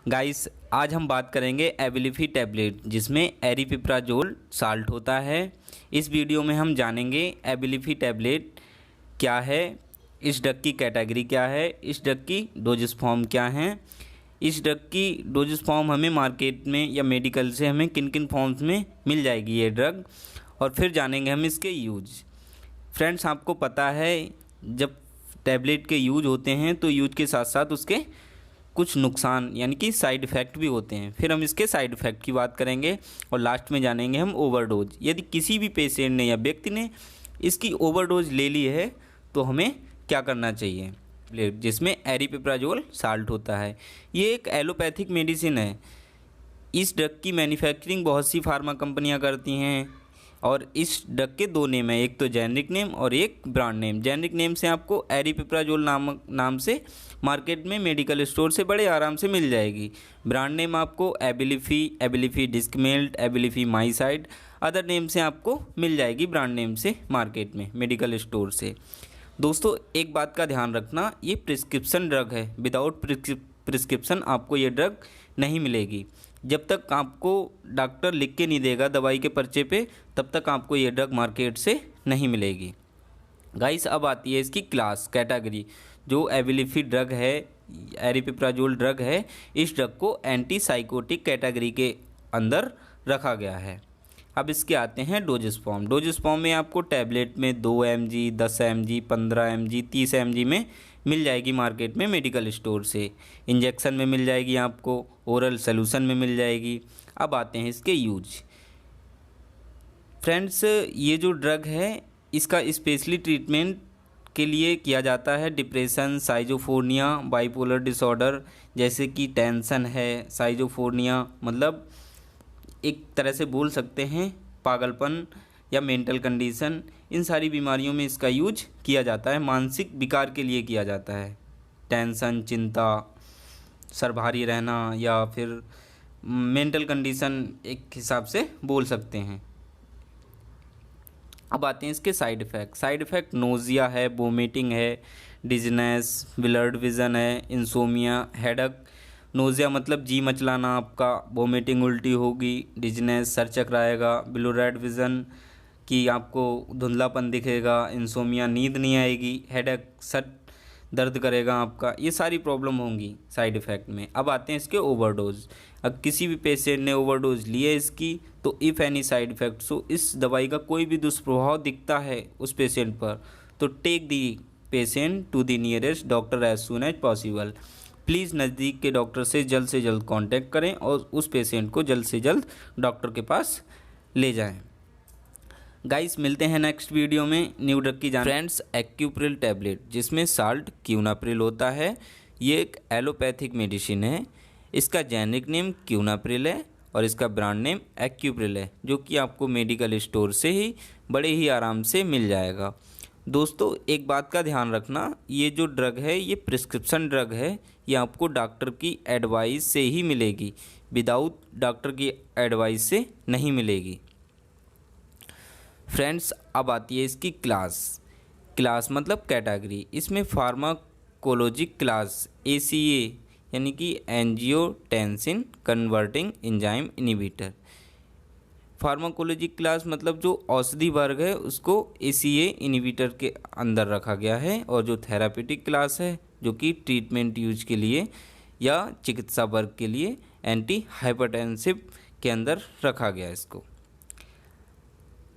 Guys, आज हम बात करेंगे एबिलिफी टैबलेट जिसमें एरिपिप्राजोल साल्ट होता है। इस वीडियो में हम जानेंगे एबिलिफी टैबलेट क्या है, इस ड्रग की कैटेगरी क्या है, इस ड्रग की डोजेस फॉर्म क्या हैं, इस ड्रग की डोजेस फॉर्म हमें मार्केट में या मेडिकल से हमें किन किन फॉर्म्स में मिल जाएगी ये ड्रग, और फिर जानेंगे हम इसके यूज। फ्रेंड्स, आपको पता है जब टैबलेट के यूज होते हैं तो यूज के साथ साथ उसके कुछ नुकसान यानी कि साइड इफ़ेक्ट भी होते हैं। फिर हम इसके साइड इफ़ेक्ट की बात करेंगे और लास्ट में जानेंगे हम ओवरडोज। यदि किसी भी पेशेंट ने या व्यक्ति ने इसकी ओवरडोज ले ली है तो हमें क्या करना चाहिए। जिसमें एरिपिप्राजोल साल्ट होता है, ये एक एलोपैथिक मेडिसिन है। इस ड्रग की मैन्युफैक्चरिंग बहुत सी फार्मा कंपनियां करती हैं और इस ड्रग के दो नेम हैं, एक तो जेनरिक नेम और एक ब्रांड नेम। जेनरिक नेम से आपको एरिपिप्राजोल नाम से मार्केट में मेडिकल स्टोर से बड़े आराम से मिल जाएगी। ब्रांड नेम आपको एबिलिफी डिस्कमेल्ट, एबिलिफी माइसाइड, अदर नेम से आपको मिल जाएगी ब्रांड नेम से मार्केट में मेडिकल स्टोर से। दोस्तों, एक बात का ध्यान रखना, ये प्रिस्क्रिप्शन ड्रग है। विदाउट प्रिस्क्रिप्शन आपको ये ड्रग नहीं मिलेगी। जब तक आपको डॉक्टर लिख के नहीं देगा दवाई के पर्चे पे, तब तक आपको ये ड्रग मार्केट से नहीं मिलेगी। गाइस, अब आती है इसकी क्लास कैटेगरी। जो एबिलिफी ड्रग है, एरिपिप्राजोल ड्रग है, इस ड्रग को एंटी साइकोटिक कैटेगरी के अंदर रखा गया है। अब इसके आते हैं डोजेस फॉर्म। डोजेस फॉर्म में आपको टैबलेट में 2 mg, 10 mg, 15 mg, 30 mg में मिल जाएगी मार्केट में मेडिकल स्टोर से। इंजेक्शन में मिल जाएगी आपको, ओरल सोल्यूशन में मिल जाएगी। अब आते हैं इसके यूज। फ्रेंड्स, ये जो ड्रग है इसका स्पेशली ट्रीटमेंट के लिए किया जाता है डिप्रेशन, साइजोफोर्निया, बाइपोलर डिसऑर्डर जैसे कि टेंशन है, साइजोफोर्निया मतलब एक तरह से बोल सकते हैं पागलपन या मेंटल कंडीशन, इन सारी बीमारियों में इसका यूज किया जाता है। मानसिक विकार के लिए किया जाता है। टेंशन, चिंता, सर भारी रहना या फिर मेंटल कंडीशन एक हिसाब से बोल सकते हैं। अब आते हैं इसके side effect. Side effect nausea है, वोमिटिंग है, डिजनेस, ब्लर्ड विज़न है, इंसोमिया, हेडक। नोज़िया मतलब जी मचलाना आपका, वोमिटिंग उल्टी होगी, डिजनेस सर चकराएगा, ब्लर्ड विज़न कि आपको धुंधलापन दिखेगा, इंसोमिया नींद नहीं आएगी, हेडक सर दर्द करेगा आपका। ये सारी प्रॉब्लम होंगी साइड इफ़ेक्ट में। अब आते हैं इसके ओवरडोज। अब किसी भी पेशेंट ने ओवरडोज ली है इसकी तो इफ़ एनी साइड इफ़ेक्ट्स हो, इस दवाई का कोई भी दुष्प्रभाव दिखता है उस पेशेंट पर, तो take the patient to the nearest doctor as soon as possible. Please नज़दीक के डॉक्टर से जल्द कांटेक्ट करें और उस पेशेंट को जल्द से जल्द डॉक्टर के पास ले जाएं। गाइस, मिलते हैं नेक्स्ट वीडियो में न्यू ड्रग की जान। फ्रेंड्स, एक्यूप्रिल टैबलेट जिसमें साल्ट क्यूनाप्रिल होता है, ये एक एलोपैथिक मेडिसिन है। इसका जेनरिक नेम क्यूनाप्रिल है और इसका ब्रांड नेम एक्यूप्रिल है, जो कि आपको मेडिकल स्टोर से ही बड़े ही आराम से मिल जाएगा। दोस्तों, एक बात का ध्यान रखना, ये जो ड्रग है ये प्रिस्क्रिप्शन ड्रग है। ये आपको डॉक्टर की एडवाइस से ही मिलेगी, विदाउट डॉक्टर की एडवाइस से नहीं मिलेगी। फ्रेंड्स, अब आती है इसकी क्लास मतलब कैटेगरी। इसमें फार्माकोलॉजिक क्लास ACA यानी कि angiotensin converting enzyme inhibitor. Pharmacologic class मतलब जो औषधि वर्ग है उसको ACA इनहिबिटर के अंदर रखा गया है, और जो थेरापेटिक क्लास है जो कि ट्रीटमेंट यूज के लिए या चिकित्सा वर्ग के लिए एंटी हाइपरटेंसिव के अंदर रखा गया है इसको।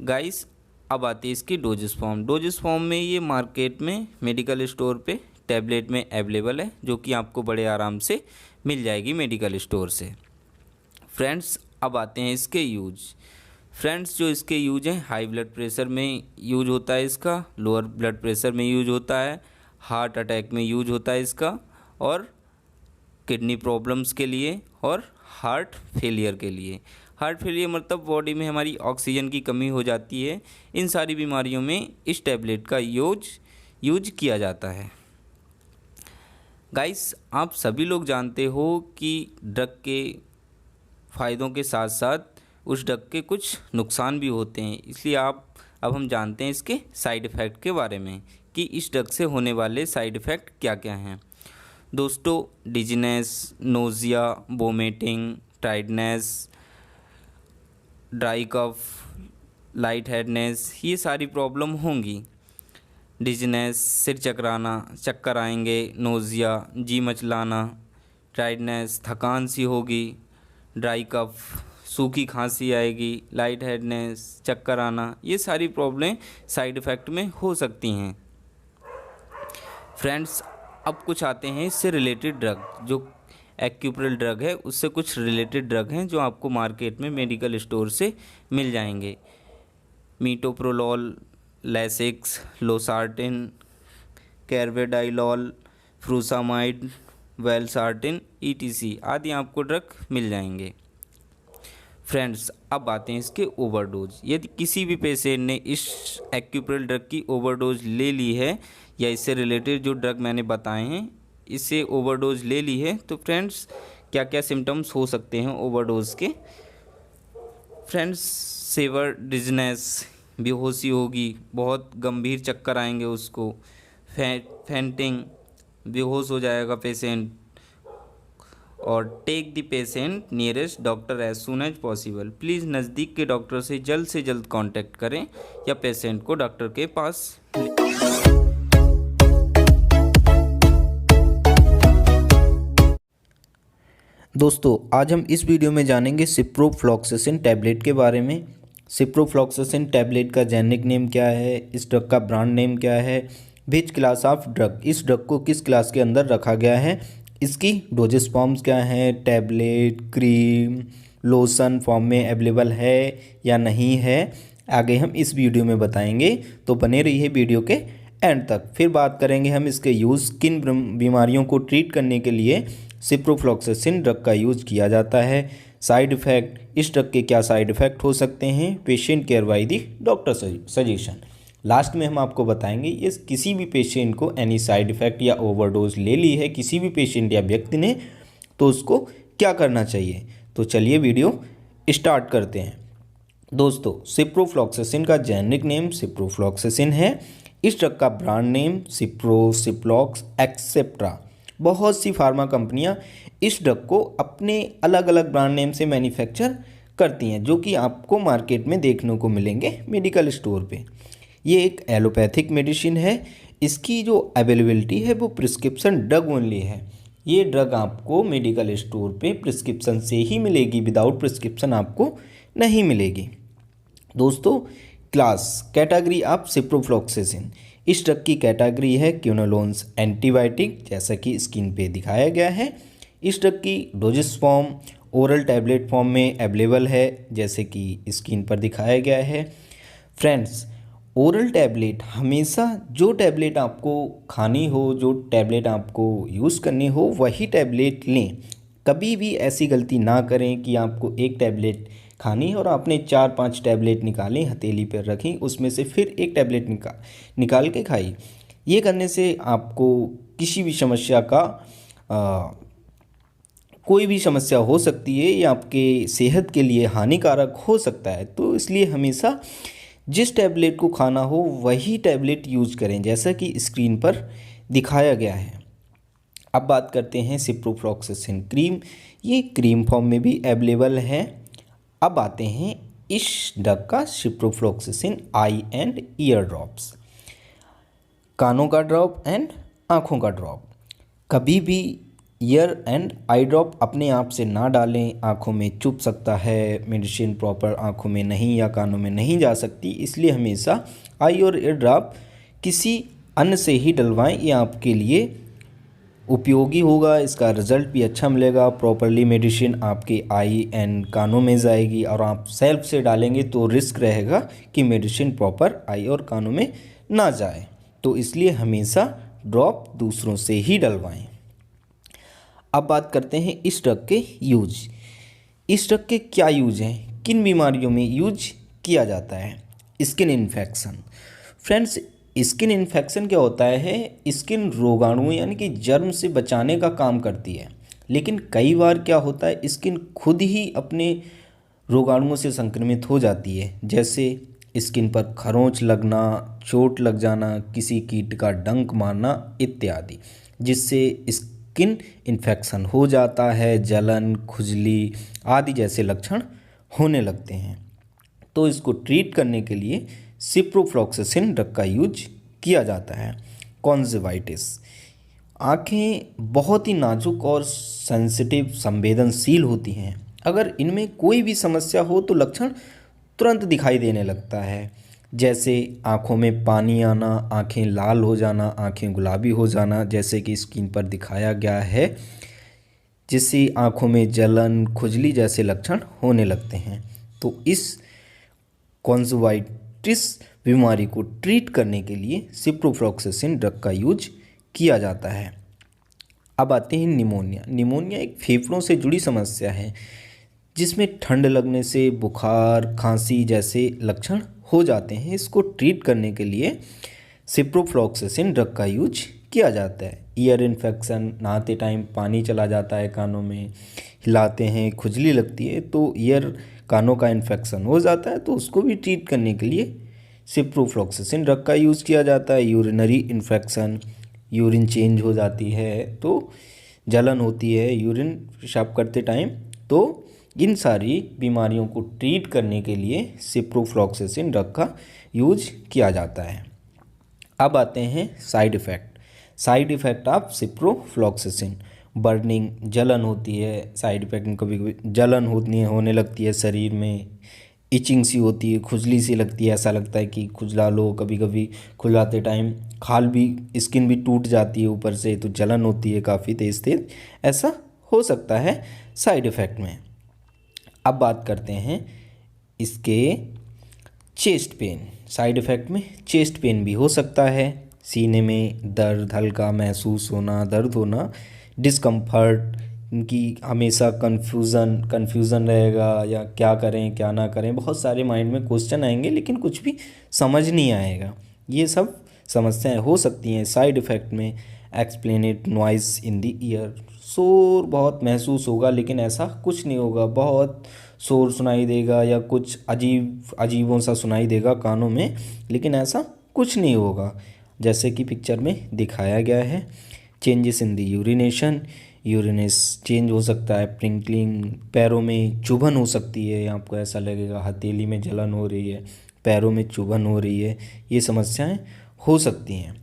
गाइस, अब आती है इसकी डोजेस फॉर्म। डोजेस फॉर्म में ये मार्केट में मेडिकल स्टोर पे टैबलेट में अवेलेबल है, जो कि आपको बड़े आराम से मिल जाएगी मेडिकल स्टोर से। फ्रेंड्स, अब आते हैं इसके यूज। फ्रेंड्स, जो इसके यूज हैं, हाई ब्लड प्रेशर में यूज होता है इसका, लोअर ब्लड प्रेशर में यूज होता है, हार्ट अटैक में यूज होता है इसका, और किडनी प्रॉब्लम्स के लिए और हार्ट फेलियर के लिए। हार्ट फेलियर मतलब बॉडी में हमारी ऑक्सीजन की कमी हो जाती है। इन सारी बीमारियों में इस टैबलेट का यूज किया जाता है। गाइस, आप सभी लोग जानते हो कि ड्रग के फ़ायदों के साथ साथ उस ड्रग के कुछ नुकसान भी होते हैं, इसलिए अब हम जानते हैं इसके साइड इफ़ेक्ट के बारे में कि इस ड्रग से होने वाले साइड इफ़ेक्ट क्या क्या हैं। दोस्तों, dizziness, nausea, vomiting, tiredness, dry cough, light headness, ये सारी प्रॉब्लम होंगी। डिजीनेस, सिर चकराना, चक्कर आएंगे, नोज़िया, जी मचलाना, टायर्डनेस, थकान सी होगी, ड्राई कफ, सूखी खांसी आएगी, लाइट हेडनेस, चक्कर आना, ये सारी प्रॉब्लम साइड इफ़ेक्ट में हो सकती हैं। फ्रेंड्स, अब कुछ आते हैं इससे रिलेटेड ड्रग, जो एक्यूप्रिल ड्रग है उससे कुछ रिलेटेड ड्रग हैं जो आपको मार्केट में मेडिकल स्टोर से मिल जाएंगे। मीटोप्रोलोल, लेसिक्स, लोसार्टिन, कैर्वेडाइलॉल, फ्रूसामाइड, वेलसार्टिन, ईटीसी आदि आपको ड्रग मिल जाएंगे। फ्रेंड्स, अब आते हैं इसके ओवरडोज। यदि किसी भी पेशेंट ने इस एक्यूप्रिल ड्रग की ओवरडोज ले ली है या इससे रिलेटेड जो ड्रग मैंने बताए हैं इससे ओवरडोज ले ली है, तो फ्रेंड्स क्या क्या सिम्टम्स हो सकते हैं ओवरडोज के। फ्रेंड्स, सेवर डिजनेस, बेहोशी होगी, बहुत गंभीर चक्कर आएंगे उसको, फेंटिंग, बेहोश हो जाएगा पेशेंट। और take the patient nearest doctor as soon as possible. Please नज़दीक के डॉक्टर से जल्द कांटेक्ट करें या पेशेंट को डॉक्टर के पास। दोस्तों, आज हम इस वीडियो में जानेंगे सिप्रोफ्लॉक्सासिन टैबलेट के बारे में। सिप्रोफ्लॉक्सासिन टैबलेट का जेनेरिक नेम क्या है, इस ड्रग का ब्रांड नेम क्या है, विच क्लास ऑफ ड्रग, इस ड्रग को किस क्लास के अंदर रखा गया है, इसकी डोजेस फॉर्म्स क्या हैं, टैबलेट, क्रीम, लोशन फॉर्म में अवेलेबल है या नहीं है, आगे हम इस वीडियो में बताएंगे। तो बने रहिए वीडियो के एंड तक। फिर बात करेंगे हम इसके यूज़, किन बीमारियों को ट्रीट करने के लिए सिप्रोफ्लॉक्सासिन ड्रग का यूज़ किया जाता है, साइड इफ़ेक्ट, इस ड्रग के क्या साइड इफ़ेक्ट हो सकते हैं, patient care by the doctor suggestion. Last में हम आपको बताएंगे ये किसी भी पेशेंट को एनी साइड इफ़ेक्ट या ओवरडोज ले ली है किसी भी पेशेंट या व्यक्ति ने, तो उसको क्या करना चाहिए। तो चलिए वीडियो स्टार्ट करते हैं। दोस्तों, सिप्रोफ्लॉक्सासिन का जेनेरिक नेम सिप्रोफ्लॉक्सासिन है। इस ड्रग का brand name Cipro, Ciplox, etcetera. बहुत सी फार्मा कंपनियां इस ड्रग को अपने अलग अलग ब्रांड नेम से मैन्युफैक्चर करती हैं, जो कि आपको मार्केट में देखने को मिलेंगे मेडिकल स्टोर पे। ये एक एलोपैथिक मेडिसिन है। इसकी जो अवेलेबिलिटी है वो प्रिस्क्रिप्शन ड्रग ओनली है। ये ड्रग आपको मेडिकल स्टोर पे प्रिस्क्रिप्शन से ही मिलेगी, विदाउट प्रिस्क्रिप्शन आपको नहीं मिलेगी। दोस्तों, क्लास, कैटेगरी ऑफ सिप्रोफ्लॉक्सासिन, इस ड्रग की कैटेगरी है क्विनोलोन्स एंटीबायोटिक, जैसा कि स्क्रीन पे दिखाया गया है। इस ड्रग की doses form oral tablet form में अवेलेबल है, जैसे कि स्क्रीन पर दिखाया गया है। फ्रेंड्स, ओरल टैबलेट हमेशा जो टैबलेट आपको खानी हो, जो टैबलेट आपको यूज़ करनी हो, वही टैबलेट लें। कभी भी ऐसी गलती ना करें कि आपको एक टैबलेट खानी है और आपने 4-5 टैबलेट निकाली, हथेली पर रखी, उसमें से फिर एक टैबलेट निकाल के खाई। ये करने से आपको किसी भी समस्या का कोई भी समस्या हो सकती है, ये आपके सेहत के लिए हानिकारक हो सकता है। तो इसलिए हमेशा जिस टैबलेट को खाना हो वही टैबलेट यूज़ करें, जैसा कि स्क्रीन पर दिखाया गया है। अब बात करते हैं सिप्रोफ्लॉक्सासिन क्रीम। ये क्रीम फॉर्म में भी अवेलेबल है। अब आते हैं इस ड्रग का ciprofloxacin I and ear drops, कानों का ड्रॉप एंड आँखों का ड्रॉप। कभी भी ईयर एंड आई ड्रॉप अपने आप से ना डालें, आँखों में चुभ सकता है, मेडिसिन प्रॉपर आँखों में नहीं या कानों में नहीं जा सकती, इसलिए हमेशा आई और ईयर ड्रॉप किसी अन्य से ही डलवाएं। ये आपके लिए उपयोगी होगा, इसका रिज़ल्ट भी अच्छा मिलेगा। प्रॉपरली मेडिसिन आपके आई एंड कानों में जाएगी, और आप सेल्फ से डालेंगे तो रिस्क रहेगा कि मेडिसिन प्रॉपर आई और कानों में ना जाए। तो इसलिए हमेशा ड्रॉप दूसरों से ही डलवाएं। अब बात करते हैं इस ड्रग के यूज। इस ड्रग के क्या यूज हैं, किन बीमारियों में यूज किया जाता है। Skin infection. Friends, skin infection क्या होता है, स्किन रोगाणु यानी कि जर्म से बचाने का काम करती है, लेकिन कई बार क्या होता है स्किन खुद ही अपने रोगाणुओं से संक्रमित हो जाती है, जैसे स्किन पर खरोंच लगना, चोट लग जाना, किसी कीट का डंक मारना इत्यादि, जिससे स्किन इन्फेक्शन हो जाता है, जलन, खुजली आदि जैसे लक्षण होने लगते हैं। तो इसको ट्रीट करने के लिए सिप्रोफ्लॉक्सासिन ड्रग का यूज किया जाता है। कॉन्जक्टिवाइटिस, आँखें बहुत ही नाजुक और सेंसिटिव संवेदनशील होती हैं। अगर इनमें कोई भी समस्या हो तो लक्षण तुरंत दिखाई देने लगता है, जैसे आँखों में पानी आना, आँखें लाल हो जाना, आँखें गुलाबी हो जाना, जैसे कि स्क्रीन पर दिखाया गया है, जिससे आँखों में जलन, खुजली जैसे लक्षण होने लगते हैं। तो इस कॉन्जक्टिवाइटिस बीमारी को ट्रीट करने के लिए सिप्रोफ्लॉक्सासिन ड्रग का यूज किया जाता है। अब आते हैं निमोनिया। निमोनिया एक फेफड़ों से जुड़ी समस्या है जिसमें ठंड लगने से बुखार, खांसी जैसे लक्षण हो जाते हैं। इसको ट्रीट करने के लिए सिप्रोफ्लॉक्सासिन ड्रग का यूज किया जाता है। ईयर इन्फेक्शन, नहाते टाइम पानी चला जाता है कानों में, हिलाते हैं, खुजली लगती है तो ईयर कानों का इन्फेक्शन हो जाता है, तो उसको भी ट्रीट करने के लिए सिप्रोफ्लॉक्सासिन ड्रग का यूज़ किया जाता है। यूरिनरी इन्फेक्शन, यूरिन चेंज हो जाती है तो जलन होती है यूरिन पेशाब करते टाइम, तो इन सारी बीमारियों को ट्रीट करने के लिए सिप्रोफ्लॉक्सासिन ड्रग का यूज किया जाता है। अब आते हैं side effect. Side effect of ciprofloxacin, burning, जलन होती है। साइड इफ़ेक्ट में कभी कभी जलन होने लगती है शरीर में, इचिंग सी होती है, खुजली सी लगती है, ऐसा लगता है कि खुजला लो। कभी कभी खुजलाते टाइम खाल भी, स्किन भी टूट जाती है ऊपर से, तो जलन होती है काफ़ी तेज़ तेज़, ऐसा हो सकता है साइड इफ़ेक्ट में। अब बात करते हैं इसके चेस्ट पेन। साइड इफ़ेक्ट में चेस्ट पेन भी हो सकता है, सीने में दर्द, हल्का महसूस होना, दर्द होना, डिस्कम्फर्ट, इनकी हमेशा कन्फ्यूज़न रहेगा, या क्या करें क्या ना करें, बहुत सारे माइंड में क्वेश्चन आएंगे लेकिन कुछ भी समझ नहीं आएगा। ये सब समस्याएं हो सकती हैं साइड इफ़ेक्ट में। एक्सप्लेनेट नॉइज़ इन द ईयर, शोर बहुत महसूस होगा लेकिन ऐसा कुछ नहीं होगा, बहुत शोर सुनाई देगा या कुछ अजीबों सा सुनाई देगा कानों में, लेकिन ऐसा कुछ नहीं होगा जैसे कि पिक्चर में दिखाया गया है। Changes in the urination, urines change हो सकता है। प्रिंकलिंग, पैरों में चुभन हो सकती है, आपको ऐसा लगेगा हथेली में जलन हो रही है, पैरों में चुभन हो रही है, ये समस्याएं हो सकती हैं।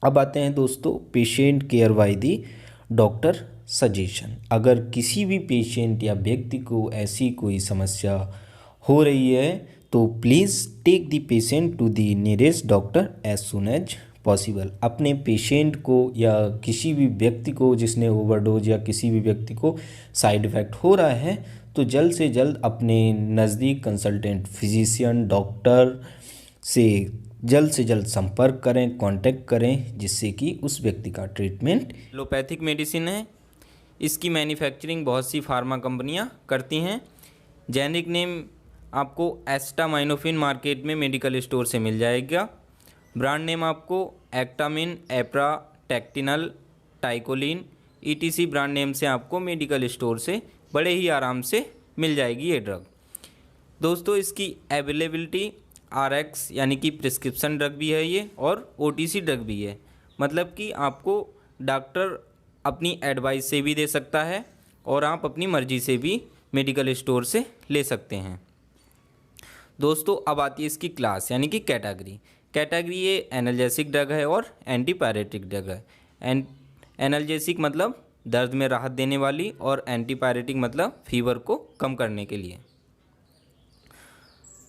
अब आते हैं दोस्तों patient care by the doctor suggestion. अगर किसी भी पेशेंट या व्यक्ति को ऐसी कोई समस्या हो रही है तो please take the patient to the nearest doctor as soon as possible. अपने पेशेंट को या किसी भी व्यक्ति को जिसने ओवरडोज या किसी भी व्यक्ति को साइड इफ़ेक्ट हो रहा है तो जल्द से जल्द अपने नज़दीक कंसल्टेंट फिजिशियन डॉक्टर से जल्द संपर्क करें, कांटेक्ट करें, जिससे कि उस व्यक्ति का ट्रीटमेंट। एलोपैथिक मेडिसिन है, इसकी मैन्युफैक्चरिंग बहुत सी फार्मा कंपनियां करती हैं। जेनिक नेम आपको एस्टामाइनोफिन मार्केट में मेडिकल स्टोर से मिल जाएगा। ब्रांड नेम आपको एक्टामिन, एप्रा, टेक्टिनल, टाइकोलिन ईटीसी ब्रांड नेम से आपको मेडिकल स्टोर से बड़े ही आराम से मिल जाएगी ये ड्रग। दोस्तों इसकी अवेलेबिलिटी आरएक्स यानी कि प्रिस्क्रिप्शन ड्रग भी है ये, और ओटीसी ड्रग भी है, मतलब कि आपको डॉक्टर अपनी एडवाइस से भी दे सकता है और आप अपनी मर्ज़ी से भी मेडिकल स्टोर से ले सकते हैं। दोस्तों अब आती है इसकी क्लास यानी कि कैटेगरी ये एनाल्जेसिक ड्रग है और एंटीपायरेटिक ड्रग है। एनाल्जेसिक मतलब दर्द में राहत देने वाली, और एंटीपायरेटिक मतलब फीवर को कम करने के लिए।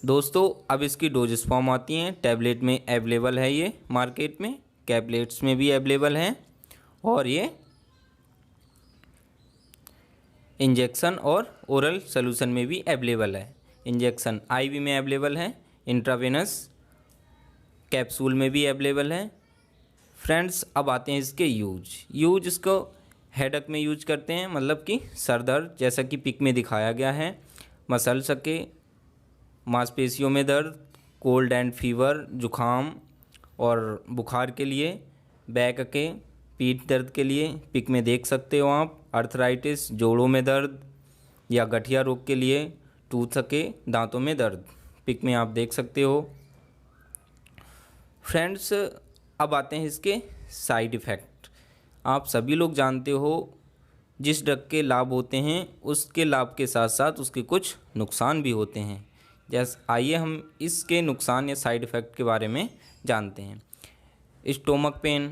दोस्तों अब इसकी डोजेस फॉर्म आती हैं। टैबलेट में अवेलेबल है ये मार्केट में, कैप्लेट्स में भी अवेलेबल हैं, और ये इंजेक्शन और ओरल सॉल्यूशन में भी अवेलेबल है। इंजेक्शन आईवी में अवेलेबल है, इंट्रावेनस कैप्सूल में भी अवेलेबल है। फ्रेंड्स अब आते हैं इसके यूज इसको हेडेक में यूज करते हैं, मतलब कि सर दर्द, जैसा कि पिक में दिखाया गया है, मसल्स के मांसपेशियों में दर्द, कोल्ड एंड फीवर, जुखाम और बुखार के लिए, बैक के पीठ दर्द के लिए पिक में देख सकते हो आप, अर्थराइटिस जोड़ों में दर्द या गठिया रोग के लिए, टूथ के दांतों में दर्द पिक में आप देख सकते हो। फ्रेंड्स अब आते हैं इसके साइड इफ़ेक्ट। आप सभी लोग जानते हो जिस ड्रग के लाभ होते हैं उसके लाभ के साथ साथ उसके कुछ नुकसान भी होते हैं। जैसे आइए हम इसके नुकसान या साइड इफ़ेक्ट के बारे में जानते हैं। स्टोमक पेन,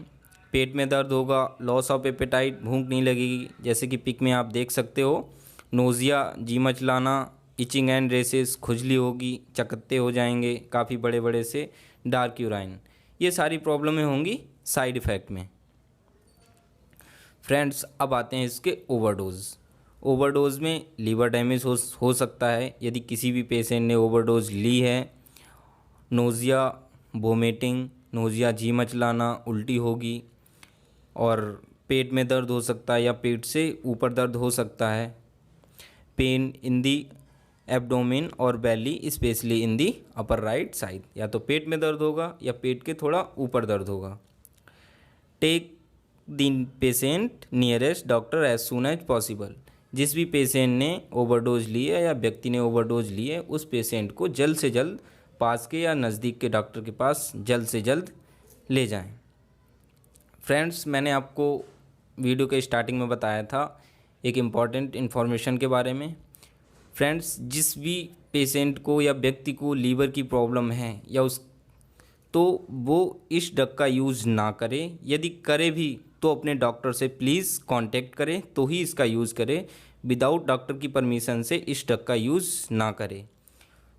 पेट में दर्द होगा, लॉस ऑफ एपेटाइट, भूख नहीं लगेगी, जैसे कि पिक में आप देख सकते हो। नोज़िया, जी मचलाना, इचिंग एंड रेसेस, खुजली होगी, चकत्ते हो जाएंगे काफ़ी बड़े बड़े से, डार्क यूराइन, ये सारी प्रॉब्लमें होंगी साइड इफ़ेक्ट में। फ्रेंड्स, अब आते हैं इसके ओवरडोज़ में लीवर डैमेज हो सकता है यदि किसी भी पेशेंट ने ओवरडोज ली है। नोज़िया, वोमिटिंग, नोज़िया, जी मचलाना, उल्टी होगी और पेट में दर्द हो सकता है या पेट से ऊपर दर्द हो सकता है। पेन इन दी एब्डोमेन और belly specially in the upper right side, या तो पेट में दर्द होगा या पेट के थोड़ा ऊपर दर्द होगा। Take the patient nearest doctor as soon as possible, जिस भी पेशेंट ने ओवरडोज ली है या व्यक्ति ने ओवरडोज ली है उस पेशेंट को जल्द से जल्द पास के या नज़दीक के डॉक्टर के पास जल्द से जल्द ले जाएं। फ्रेंड्स, मैंने आपको वीडियो के स्टार्टिंग में बताया था एक इम्पॉर्टेंट इन्फॉर्मेशन के बारे में। फ्रेंड्स, जिस भी पेशेंट को या व्यक्ति को लीवर की प्रॉब्लम है या तो वो इस ड्रग का यूज़ ना करे, यदि करे भी तो अपने डॉक्टर से प्लीज़ कांटेक्ट करें तो ही इसका यूज़ करें। विदाउट डॉक्टर की परमिशन से इस ड्रग का यूज़ ना करें।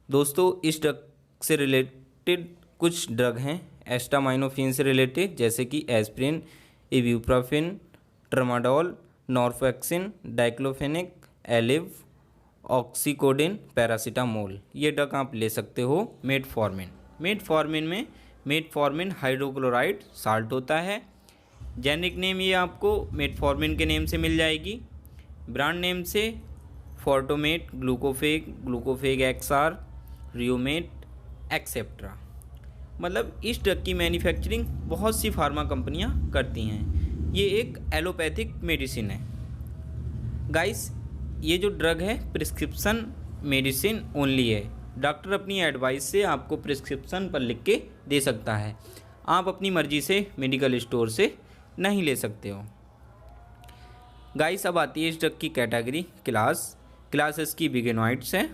दोस्तों, इस ड्रग से रिलेटेड कुछ ड्रग हैं एस्टामाइनोफेन से रिलेटेड, जैसे कि aspirin, ibuprofen, tramadol, norfloxacin, diclofenac, Aleve, oxycodone, paracetamol, ये ड्रग आप ले सकते हो। मेटफॉर्मिन में मेटफॉर्मिन हाइड्रोक्लोराइड साल्ट होता है। जेनिक नेम ये आपको मेटफॉर्मिन के नेम से मिल जाएगी। ब्रांड नेम से फोर्टोमेट, ग्लूकोफेग एक्सआर, रियोमेट, एक्सेट्रा। मतलब इस ड्रग की मैन्युफैक्चरिंग बहुत सी फार्मा कंपनियां करती हैं। ये एक एलोपैथिक मेडिसिन है। गाइस, ये जो ड्रग है प्रिस्क्रिप्शन मेडिसिन ओनली है। डॉक्टर अपनी एडवाइस से आपको प्रिस्क्रिप्शन पर लिख के दे सकता है, आप अपनी मर्जी से मेडिकल स्टोर से नहीं ले सकते हो। गाइस, अब आती है इस ड्रग की कैटेगरी, क्लास इसकी बिगिनॉइड्स है।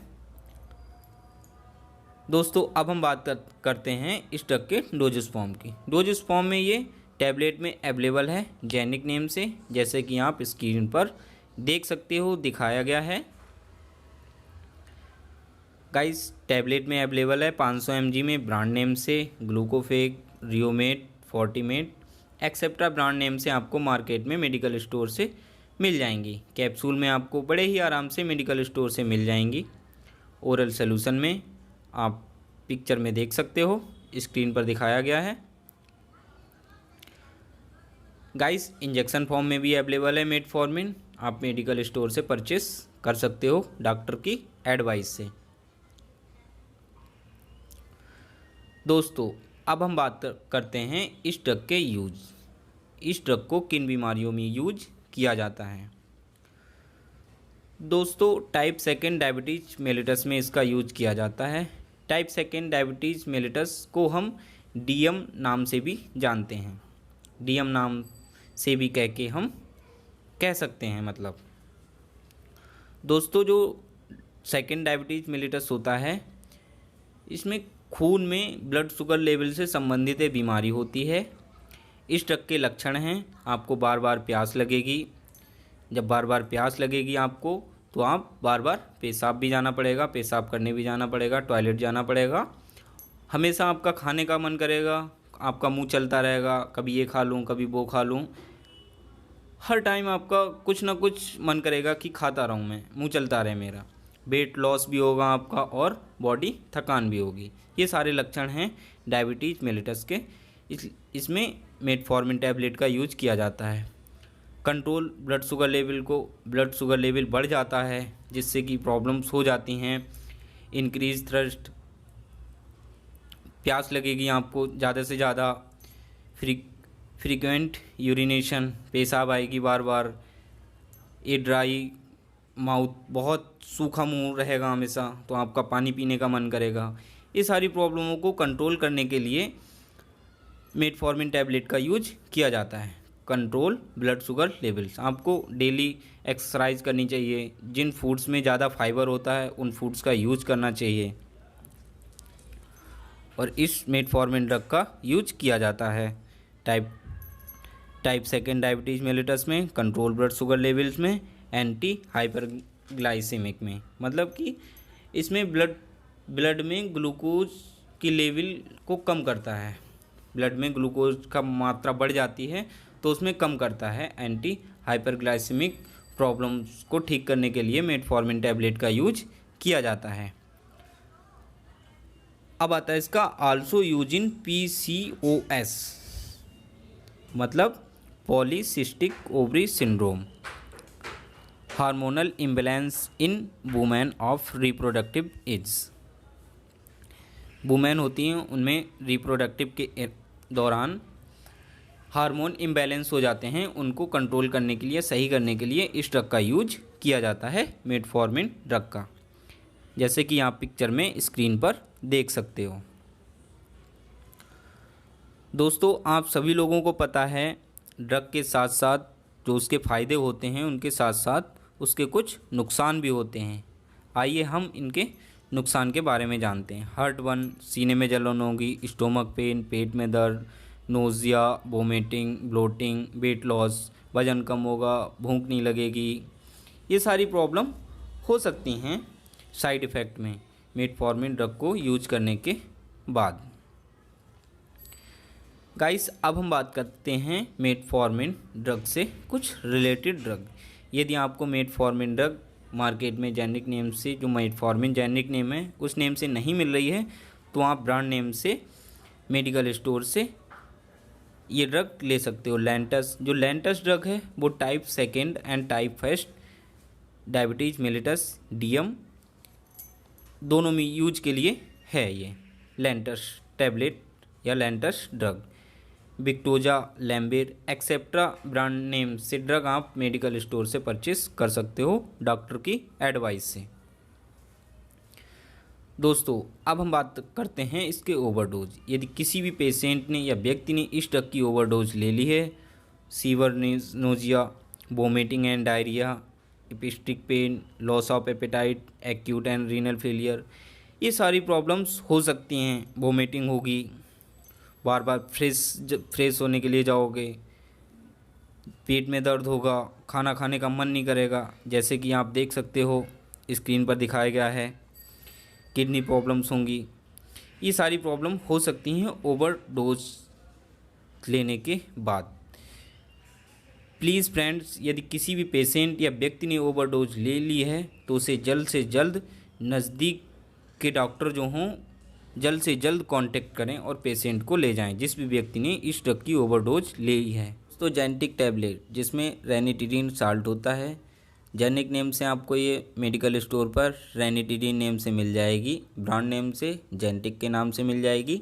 दोस्तों, अब हम बात करते हैं इस ड्रग के डोजेस फॉर्म की। डोजेस फॉर्म में ये टैबलेट में अवेलेबल है जेनिक नेम से, जैसे कि आप स्क्रीन पर देख सकते हो दिखाया गया है। गाइस, टैबलेट में अवेलेबल है 500 mg में ब्रांड नेम से ग्लूकोफेग, रियोमेट, फोर्टीमेट, एक्सेट्रा ब्रांड नेम से आपको मार्केट में मेडिकल स्टोर से मिल जाएंगी। कैप्सूल में आपको बड़े ही आराम से मेडिकल स्टोर से मिल जाएंगी। ओरल सोल्यूशन में आप पिक्चर में देख सकते हो, स्क्रीन पर दिखाया गया है। गाइस, इंजेक्शन फॉर्म में भी अवेलेबल है मेटफॉर्मिन, आप मेडिकल स्टोर से परचेस कर सकते हो डॉक्टर की एडवाइस से। दोस्तों, अब हम बात करते हैं इस ड्रग के यूज। इस ड्रग को किन बीमारियों में यूज किया जाता है। दोस्तों, टाइप 2 डायबिटीज मेलिटस में इसका यूज किया जाता है। टाइप 2 डायबिटीज मेलिटस को हम DM नाम से भी जानते हैं। DM नाम से भी हम कह सकते हैं। मतलब दोस्तों, जो 2 डायबिटीज मेलिटस होता है, इसमें खून में ब्लड शुगर लेवल से संबंधित एक बीमारी होती है। इस ड्रग के लक्षण हैं, आपको बार बार प्यास लगेगी। जब बार बार प्यास लगेगी आपको, तो आप बार बार पेशाब भी जाना पड़ेगा, पेशाब करने भी जाना पड़ेगा, टॉयलेट जाना पड़ेगा। हमेशा आपका खाने का मन करेगा, आपका मुंह चलता रहेगा, कभी ये खा लूँ कभी वो खा लूँ। हर टाइम आपका कुछ ना कुछ मन करेगा कि खाता रहूँ मैं, मुंह चलता रहे मेरा। वेट लॉस भी होगा आपका और बॉडी थकान भी होगी। ये सारे लक्षण हैं डायबिटीज़ मेलिटस के। इसमें मेटफॉर्मिन टैबलेट का यूज किया जाता है। कंट्रोल ब्लड शुगर लेवल बढ़ जाता है, जिससे कि प्रॉब्लम्स हो जाती हैं। इंक्रीज थ्रस्ट, प्यास लगेगी आपको ज़्यादा से ज़्यादा। फ्रीक्वेंट यूरिनेशन, पेशाब आएगी बार बार। ए ड्राई माउथ, बहुत सूखा मुंह रहेगा हमेशा, तो आपका पानी पीने का मन करेगा। ये सारी प्रॉब्लमों को कंट्रोल करने के लिए मेटफॉर्मिन टैबलेट का यूज किया जाता है। Control blood sugar levels. आपको डेली एक्सरसाइज करनी चाहिए। जिन फूड्स में ज़्यादा फाइबर होता है उन फूड्स का यूज करना चाहिए और इस मेटफॉर्मिन ड्रग का यूज किया जाता है टाइप 2 डायबिटीज़ मेलिटस में, कंट्रोल ब्लड शुगर लेवल्स में, एंटी हाइपरग्लाइसेमिक में। मतलब कि इसमें ब्लड में ग्लूकोज की लेवल को कम करता है। ब्लड में ग्लूकोज का मात्रा बढ़ जाती है तो उसमें कम करता है। एंटी हाइपरग्लाइसेमिक प्रॉब्लम्स को ठीक करने के लिए मेटफॉर्मिन टैबलेट का यूज किया जाता है। अब आता है इसका आल्सो यूज इन PCOS, मतलब polycystic ovary syndrome, hormonal imbalance in women of reproductive age. Women होती हैं उनमें रिप्रोडक्टिव के दौरान हार्मोन इम्बैलेंस हो जाते हैं, उनको कंट्रोल करने के लिए, सही करने के लिए इस ड्रग का यूज किया जाता है, मेटफॉर्मिन ड्रग का, जैसे कि आप पिक्चर में स्क्रीन पर देख सकते हो। दोस्तों, आप सभी लोगों को पता है ड्रग के साथ साथ जो उसके फ़ायदे होते हैं उनके साथ साथ उसके कुछ नुकसान भी होते हैं। आइए हम इनके नुकसान के बारे में जानते हैं। हार्ट बर्न, सीने में जलन होगी, स्टोमक पेन, पेट में दर्द, nausea, vomiting, bloating, weight loss, वज़न कम होगा, भूख नहीं लगेगी। ये सारी प्रॉब्लम हो सकती हैं साइड इफ़ेक्ट में मेटफॉर्मिन ड्रग को यूज करने के बाद। गाइस, अब हम बात करते हैं मेटफॉर्मिन ड्रग से कुछ रिलेटेड ड्रग। यदि आपको मेटफॉर्मिन ड्रग मार्केट में जेनेरिक नेम से, जो मेटफॉर्मिन जेनेरिक नेम है उस नेम से नहीं मिल रही है, तो आप ब्रांड नेम से मेडिकल स्टोर से ये ड्रग ले सकते हो। लैंटस, जो लैंटस ड्रग है वो type 2 and type 1 diabetes mellitus DM दोनों में यूज के लिए है ये लैंटस टैबलेट या लैंटस ड्रग। विक्टोजा, लैम्बेर एक्सेप्ट्रा ब्रांड नेम से ड्रग आप मेडिकल स्टोर से परचेस कर सकते हो डॉक्टर की एडवाइस से। दोस्तों, अब हम बात करते हैं इसके ओवरडोज। यदि किसी भी पेशेंट ने या व्यक्ति ने इस ड्रग की ओवरडोज ले ली है, severe, nausea, vomiting and diarrhoea, epigastric pain, loss of appetite, acute and renal failure, ये सारी प्रॉब्लम्स हो सकती हैं। वोमिटिंग होगी, बार बार फ्रेश होने के लिए जाओगे, पेट में दर्द होगा, खाना खाने का मन नहीं करेगा, जैसे कि आप देख सकते हो स्क्रीन पर दिखाया गया है। किडनी प्रॉब्लम्स होंगी। ये सारी प्रॉब्लम हो सकती हैं ओवरडोज लेने के बाद। प्लीज़ फ्रेंड्स, यदि किसी भी पेशेंट या व्यक्ति ने ओवरडोज ले ली है तो उसे जल्द से जल्द नज़दीक के डॉक्टर जो हों जल्द से जल्द कांटेक्ट करें और पेशेंट को ले जाएं जिस भी व्यक्ति ने इस ड्रग की ओवरडोज ली है। तो जेनेटिक टैबलेट जिसमें रेनिटिडीन साल्ट होता है, जेनेरिक नेम से आपको ये मेडिकल स्टोर पर रेनिटिडीन नेम से मिल जाएगी, ब्रांड नेम से जेनेटिक के नाम से मिल जाएगी।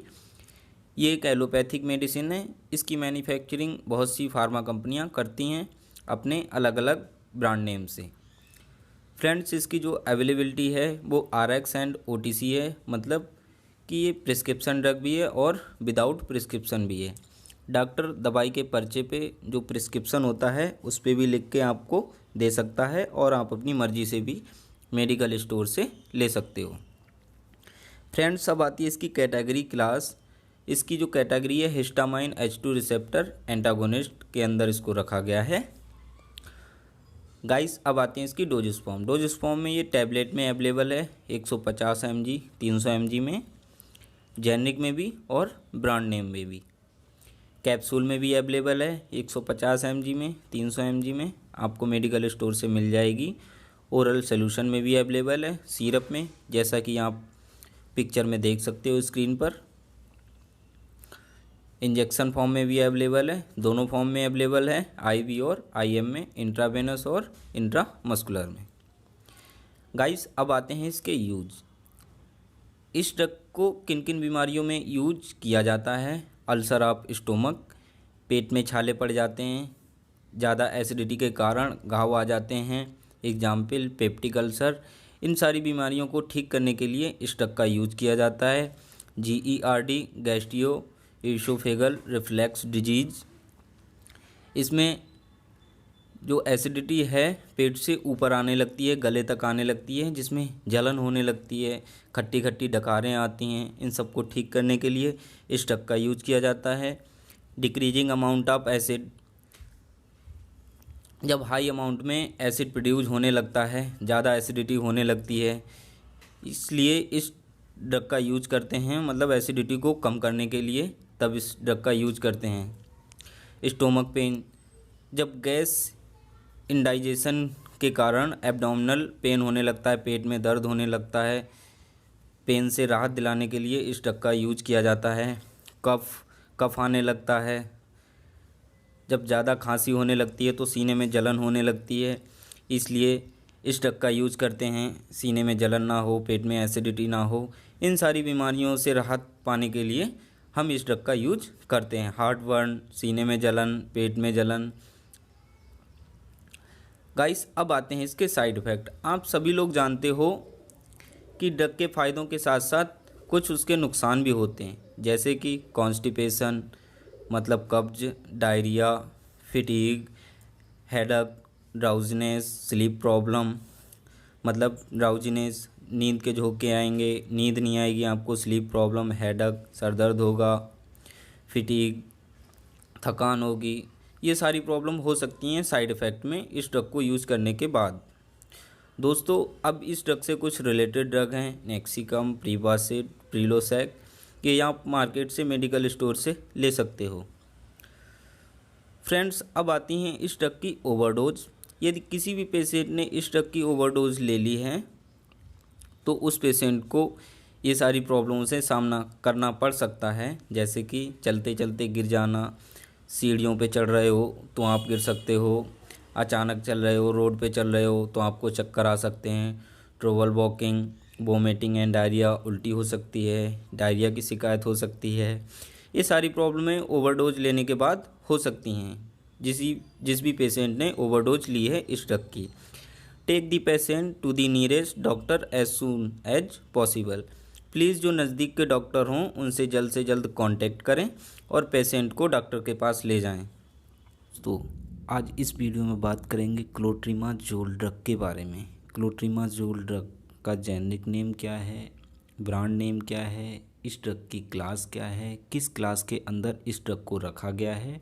ये एक एलोपैथिक मेडिसिन है। इसकी मैन्युफैक्चरिंग बहुत सी फार्मा कंपनियां करती हैं अपने अलग अलग ब्रांड नेम से। फ्रेंड्स, इसकी जो अवेलेबिलिटी है वो RX एंड OTC है, मतलब कि ये प्रिस्क्रिप्शन ड्रग भी है और विदाउट प्रिस्क्रिप्शन भी है। डॉक्टर दवाई के पर्चे पे जो प्रिस्क्रिप्शन होता है उस पे भी लिख के आपको दे सकता है और आप अपनी मर्ज़ी से भी मेडिकल स्टोर से ले सकते हो। फ्रेंड्स, अब आती है इसकी कैटेगरी क्लास। इसकी जो कैटेगरी है हिस्टामाइन H2 रिसेप्टर एंटागोनिस्ट के अंदर इसको रखा गया है। गाइस, अब आते हैं इसकी डोजेस फॉर्म। डोजेस फॉर्म में ये टैबलेट में अवेलेबल है 150 mg, 300 mg में, जेनेरिक में भी और ब्रांड नेम में भी। कैप्सूल में भी अवेलेबल है 150 mg में, 300 mg में, आपको मेडिकल स्टोर से मिल जाएगी। ओरल सोल्यूशन में भी अवेलेबल है, सिरप में, जैसा कि आप पिक्चर में देख सकते हो स्क्रीन पर। इंजेक्शन फॉर्म में भी अवेलेबल है, दोनों फॉर्म में अवेलेबल है, IV और IM में, इंट्रावेनस और इंट्रामस्कुलर में। गाइस, अब आते हैं इसके यूज। इस ड्रग को किन किन बीमारियों में यूज किया जाता है? अल्सर ऑफ स्टोमक, पेट में छाले पड़ जाते हैं, ज़्यादा एसिडिटी के कारण घाव आ जाते हैं, एग्जाम्पल पेप्टिक अल्सर, इन सारी बीमारियों को ठीक करने के लिए इस ड्रग का यूज किया जाता है। GERD, गैस्ट्रियो इसोफेगल रिफ्लक्स डिजीज, इसमें जो एसिडिटी है पेट से ऊपर आने लगती है, गले तक आने लगती है, जिसमें जलन होने लगती है, खट्टी खट्टी डकारें आती हैं। इन सब को ठीक करने के लिए इस ड्रग का यूज किया जाता है। डिक्रीजिंग अमाउंट ऑफ एसिड, जब हाई अमाउंट में एसिड प्रोड्यूस होने लगता है, ज़्यादा एसिडिटी होने लगती है, इसलिए इस ड्रग का यूज करते हैं, मतलब एसिडिटी को कम करने के लिए तब इस ड्रग का यूज करते हैं। स्टोमक पेन, जब गैस इंडाइजेशन के कारण एब्डोमिनल पेन होने लगता है, पेट में दर्द होने लगता है, पेन से राहत दिलाने के लिए इस ड्रग का यूज किया जाता है। कफ आने लगता है, जब ज़्यादा खांसी होने लगती है तो सीने में जलन होने लगती है, इसलिए इस ड्रग का यूज करते हैं, सीने में जलन ना हो, पेट में एसिडिटी ना हो। इन सारी बीमारियों से राहत पाने के लिए हम इस ड्रग का यूज करते हैं। हार्ट बर्न, सीने में जलन, पेट में जलन। गाइस, अब आते हैं इसके साइड इफ़ेक्ट। आप सभी लोग जानते हो कि ड्रग के फ़ायदों के साथ साथ कुछ उसके नुकसान भी होते हैं, जैसे कि कॉन्स्टिपेशन मतलब कब्ज, diarrhoea, फिटीग, headache, drowsiness, sleep problem मतलब ड्राउजीनेस, नींद के झोंके आएंगे, नींद नहीं आएगी आपको, स्लीप प्रॉब्लम, हेडक, सर दर्द होगा, फिटीग, थकान होगी। ये सारी प्रॉब्लम हो सकती हैं साइड इफ़ेक्ट में इस ड्रग को यूज़ करने के बाद। दोस्तों, अब इस ड्रग से कुछ रिलेटेड ड्रग हैं, नेक्सिकम, प्रीवासिड, प्रिलोसैक, ये आप मार्केट से, मेडिकल स्टोर से ले सकते हो। फ्रेंड्स, अब आती हैं इस ड्रग की ओवरडोज। यदि किसी भी पेशेंट ने इस ड्रग की ओवरडोज ले ली है तो उस पेशेंट को ये सारी प्रॉब्लमों से सामना करना पड़ सकता है, जैसे कि चलते चलते गिर जाना, सीढ़ियों पे चढ़ रहे हो तो आप गिर सकते हो, अचानक चल रहे हो, रोड पे चल रहे हो तो आपको चक्कर आ सकते हैं, trouble walking, vomiting and diarrhoea, उल्टी हो सकती है, डायरिया की शिकायत हो सकती है। ये सारी प्रॉब्लमें ओवरडोज लेने के बाद हो सकती हैं जिस भी पेशेंट ने ओवरडोज ली है इस ड्रग की। Take the patient to the nearest doctor as soon as possible. Please जो नज़दीक के डॉक्टर हों उनसे से जल्द कांटेक्ट करें और पेशेंट को डॉक्टर के पास ले जाएं। तो आज इस वीडियो में बात करेंगे क्लोट्रिमाजोल ड्रग के बारे में। क्लोट्रिमाजोल ड्रग का जेनेरिक नेम क्या है, ब्रांड नेम क्या है, इस ड्रग की क्लास क्या है, किस क्लास के अंदर इस ड्रग को रखा गया है।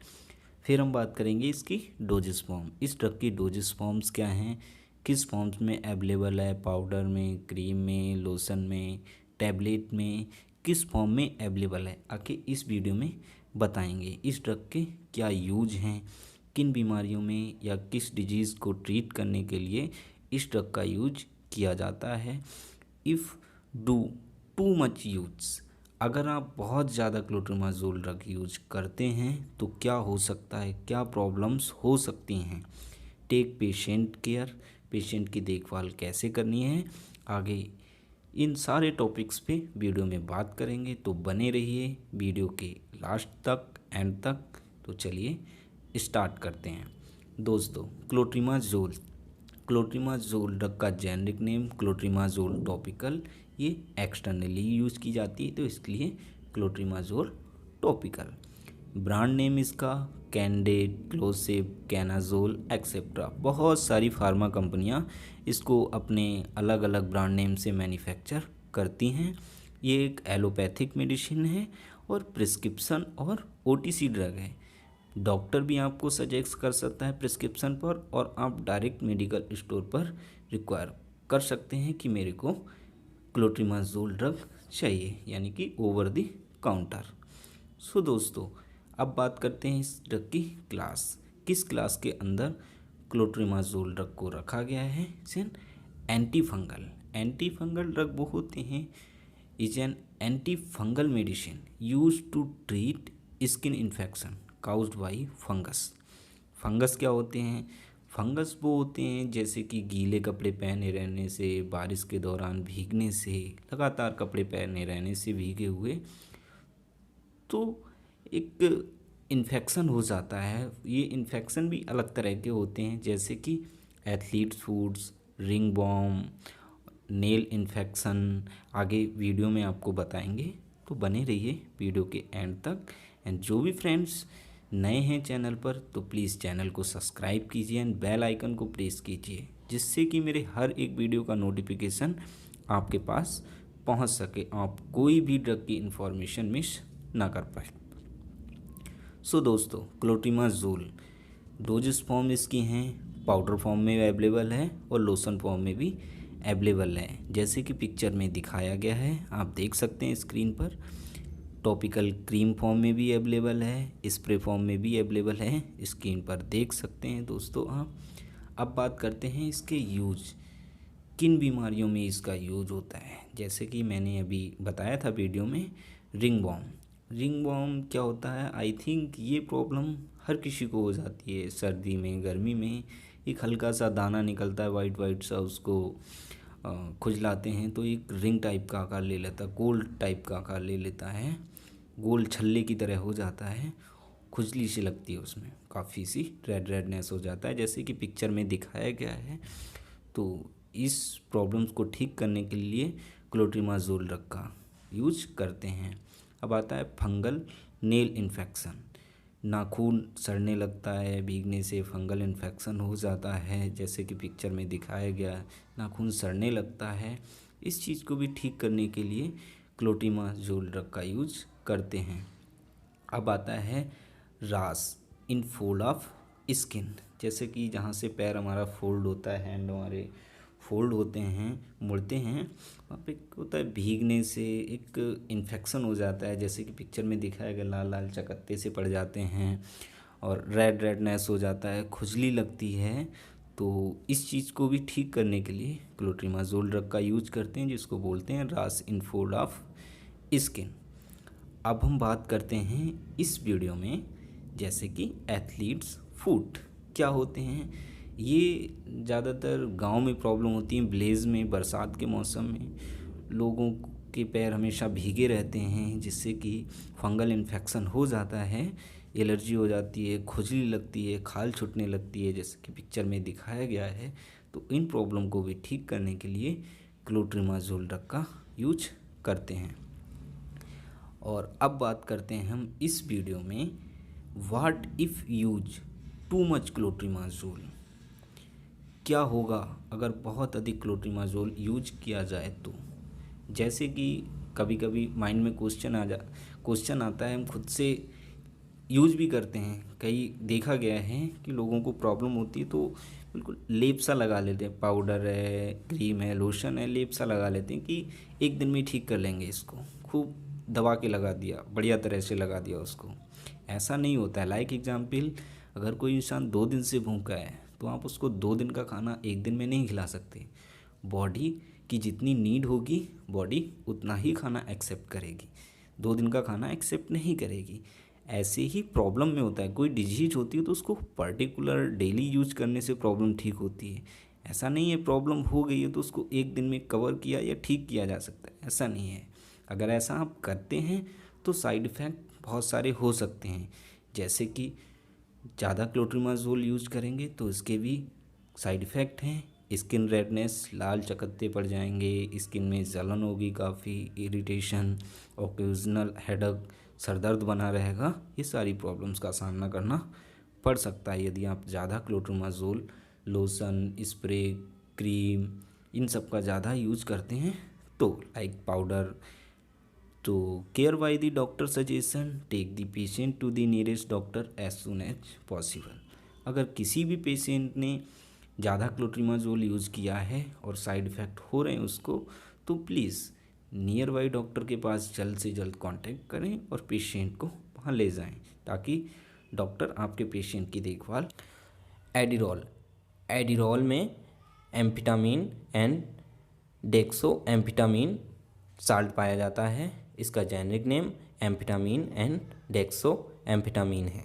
फिर हम बात करेंगे इसकी डोजेस फॉर्म, इस ड्रग की डोजेस फॉर्म्स क्या हैं, किस फॉर्म्स में अवेलेबल है, पाउडर में, क्रीम में, लोशन में, टैबलेट में, किस फॉर्म में अवेलेबल है, आके इस वीडियो में बताएंगे। इस ड्रग के क्या यूज हैं, किन बीमारियों में या किस डिजीज़ को ट्रीट करने के लिए इस ड्रग का यूज किया जाता है। If do too much use, अगर आप बहुत ज़्यादा क्लोट्रिमाजोल ड्रग यूज करते हैं तो क्या हो सकता है, क्या प्रॉब्लम्स हो सकती हैं। टेक पेशेंट केयर, पेशेंट की देखभाल कैसे करनी है, आगे इन सारे टॉपिक्स पे वीडियो में बात करेंगे, तो बने रहिए वीडियो के लास्ट तक, एंड तक। तो चलिए स्टार्ट करते हैं। दोस्तों, क्लोट्रिमाजोल ड्रग का जेनेरिक नेम क्लोट्रिमाजोल टॉपिकल, ये एक्सटर्नली यूज़ की जाती है तो इसके लिए क्लोट्रिमाजोल टॉपिकल। ब्रांड नेम इसका कैंडेड, क्लोसिब, कैनाजोल एक्सेट्रा। बहुत सारी फार्मा कंपनियां इसको अपने अलग अलग ब्रांड नेम से मैन्युफैक्चर करती हैं। ये एक एलोपैथिक मेडिसिन है और प्रिस्क्रिप्शन और ओटीसी ड्रग है। डॉक्टर भी आपको सजेस्ट कर सकता है प्रिस्क्रिप्शन पर, और आप डायरेक्ट मेडिकल स्टोर पर रिक्वायर कर सकते हैं कि मेरे को क्लोट्रिमाजोल ड्रग चाहिए, यानी कि ओवर द काउंटर। सो दोस्तों, अब बात करते हैं इस ड्रग की क्लास, किस क्लास के अंदर क्लोट्रिमाजोल ड्रग को रखा गया है। एंटी फंगल ड्रग वो होते हैं, is an anti fungal medicine use to treat skin infection caused by fungus क्या होते हैं, फंगस वो होते हैं जैसे कि गीले कपड़े पहने रहने से, बारिश के दौरान भीगने से, लगातार कपड़े पहने रहने से भीगे हुए, तो एक इन्फेक्शन हो जाता है। ये इन्फेक्शन भी अलग तरह के होते हैं, जैसे कि athlete's foot, ringworm, nail infection, आगे वीडियो में आपको बताएंगे, तो बने रहिए वीडियो के एंड तक। एंड जो भी फ्रेंड्स नए हैं चैनल पर तो प्लीज़ चैनल को सब्सक्राइब कीजिए एंड बेल आइकन को प्रेस कीजिए, जिससे कि मेरे हर एक वीडियो का नोटिफिकेशन आपके पास पहुंच सके, आप कोई भी ड्रग की इन्फॉर्मेशन मिस ना कर पाए। सो दोस्तों, क्लोट्रिमाजोल डोजेस फॉर्म इसकी हैं, पाउडर फॉर्म में अवेलेबल है और लोशन फॉर्म में भी अवेलेबल है, जैसे कि पिक्चर में दिखाया गया है, आप देख सकते हैं स्क्रीन पर। टॉपिकल क्रीम फॉर्म में भी अवेलेबल है, स्प्रे फॉर्म में भी अवेलेबल है, स्क्रीन पर देख सकते हैं दोस्तों आप। अब बात करते हैं इसके यूज, किन बीमारियों में इसका यूज होता है। जैसे कि मैंने अभी बताया था वीडियो में, रिंग वॉर्म क्या होता है, आई थिंक ये प्रॉब्लम हर किसी को हो जाती है। सर्दी में, गर्मी में एक हल्का सा दाना निकलता है वाइट वाइट सा, उसको खुजलाते हैं तो एक रिंग टाइप का आकार ले लेता है, गोल टाइप का आकार ले लेता है, गोल छल्ले की तरह हो जाता है, खुजली सी लगती है, उसमें काफ़ी सी रेडनेस हो जाता है, जैसे कि पिक्चर में दिखाया गया है। तो इस प्रॉब्लम्स को ठीक करने के लिए क्लोट्रिमाजोल ड्रग का यूज करते हैं। अब आता है फंगल नेल इन्फेक्शन, नाखून सड़ने लगता है, भीगने से फंगल इन्फेक्शन हो जाता है, जैसे कि पिक्चर में दिखाया गया, नाखून सड़ने लगता है। इस चीज़ को भी ठीक करने के लिए क्लोट्रिमाजोल ड्रग का यूज करते हैं। अब आता है रास इन फोल्ड ऑफ स्किन, जैसे कि जहाँ से पैर हमारा फोल्ड होता है, हैंड हमारे फोल्ड होते हैं, मुड़ते हैं, वहाँ पे होता है भीगने से एक इन्फेक्शन हो जाता है, जैसे कि पिक्चर में दिखाया गया, लाल लाल चकत्ते से पड़ जाते हैं और रेडनेस हो जाता है, खुजली लगती है। तो इस चीज़ को भी ठीक करने के लिए क्लोट्रिमाजोल ड्रग का यूज करते हैं, जिसको बोलते हैं रास इन फोल्ड ऑफ स्किन। अब हम बात करते हैं इस वीडियो में, जैसे कि एथलीट्स फुट क्या होते हैं। ये ज़्यादातर गांव में प्रॉब्लम होती है, ब्लेज में, बरसात के मौसम में लोगों के पैर हमेशा भीगे रहते हैं, जिससे कि फंगल इन्फेक्शन हो जाता है, एलर्जी हो जाती है, खुजली लगती है, खाल छूटने लगती है, जैसे कि पिक्चर में दिखाया गया है। तो इन प्रॉब्लम को भी ठीक करने के लिए क्लोट्रिमाजोल ड्रग का यूज करते हैं। और अब बात करते हैं हम इस वीडियो में, what if use too much clotrimazole, क्या होगा अगर बहुत अधिक क्लोट्रिमाजोल यूज किया जाए तो। जैसे कि कभी कभी माइंड में क्वेश्चन आता है, हम खुद से यूज भी करते हैं, कई देखा गया है कि लोगों को प्रॉब्लम होती है तो बिल्कुल लेप सा लगा लेते हैं, पाउडर है, क्रीम है, लोशन है, लेप सा लगा लेते हैं कि एक दिन में ठीक कर लेंगे इसको, खूब दबा के लगा दिया, बढ़िया तरह से लगा दिया उसको। ऐसा नहीं होता है। लाइक एग्जाम्पल, अगर कोई इंसान 2 दिन से भूखा है तो आप उसको 2 दिन का खाना एक दिन में नहीं खिला सकते। बॉडी की जितनी नीड होगी बॉडी उतना ही खाना एक्सेप्ट करेगी, 2 दिन का खाना एक्सेप्ट नहीं करेगी। ऐसे ही प्रॉब्लम में होता है, कोई डिजीज होती है तो उसको पर्टिकुलर डेली यूज करने से प्रॉब्लम ठीक होती है। ऐसा नहीं है प्रॉब्लम हो गई है तो उसको एक दिन में कवर किया या ठीक किया जा सकता है, ऐसा नहीं है। अगर ऐसा आप करते हैं तो साइड इफ़ेक्ट बहुत सारे हो सकते हैं, जैसे कि ज़्यादा क्लोट्रिमाजोल यूज करेंगे तो इसके भी साइड इफ़ेक्ट हैं। स्किन रेडनेस, लाल चकत्ते पड़ जाएंगे, स्किन में जलन होगी, काफ़ी इरिटेशन, ओकेजनल हेडेक, सर दर्द बना रहेगा। ये सारी प्रॉब्लम्स का सामना करना पड़ सकता है यदि आप ज़्यादा क्लोट्रिमाजोल, लोशन, स्प्रे, क्रीम इन सब का ज़्यादा यूज करते हैं तो, लाइक पाउडर। तो care by the doctor suggestion, take the patient to the nearest doctor as soon as possible. अगर किसी भी पेशेंट ने ज़्यादा क्लोट्रिमाजोल यूज़ किया है और साइड इफ़ेक्ट हो रहे हैं उसको, तो प्लीज़ नियर बाई डॉक्टर के पास जल्द से जल्द कांटेक्ट करें और पेशेंट को वहाँ ले जाएं, ताकि डॉक्टर आपके पेशेंट की देखभाल। एडिरॉल में एम्फेटामिन एंड डेक्सोएम्फेटामिन साल्ट पाया जाता है। इसका जेनेरिक नेम एम्फेटामिन एंड डेक्सोएम्फेटामिन है।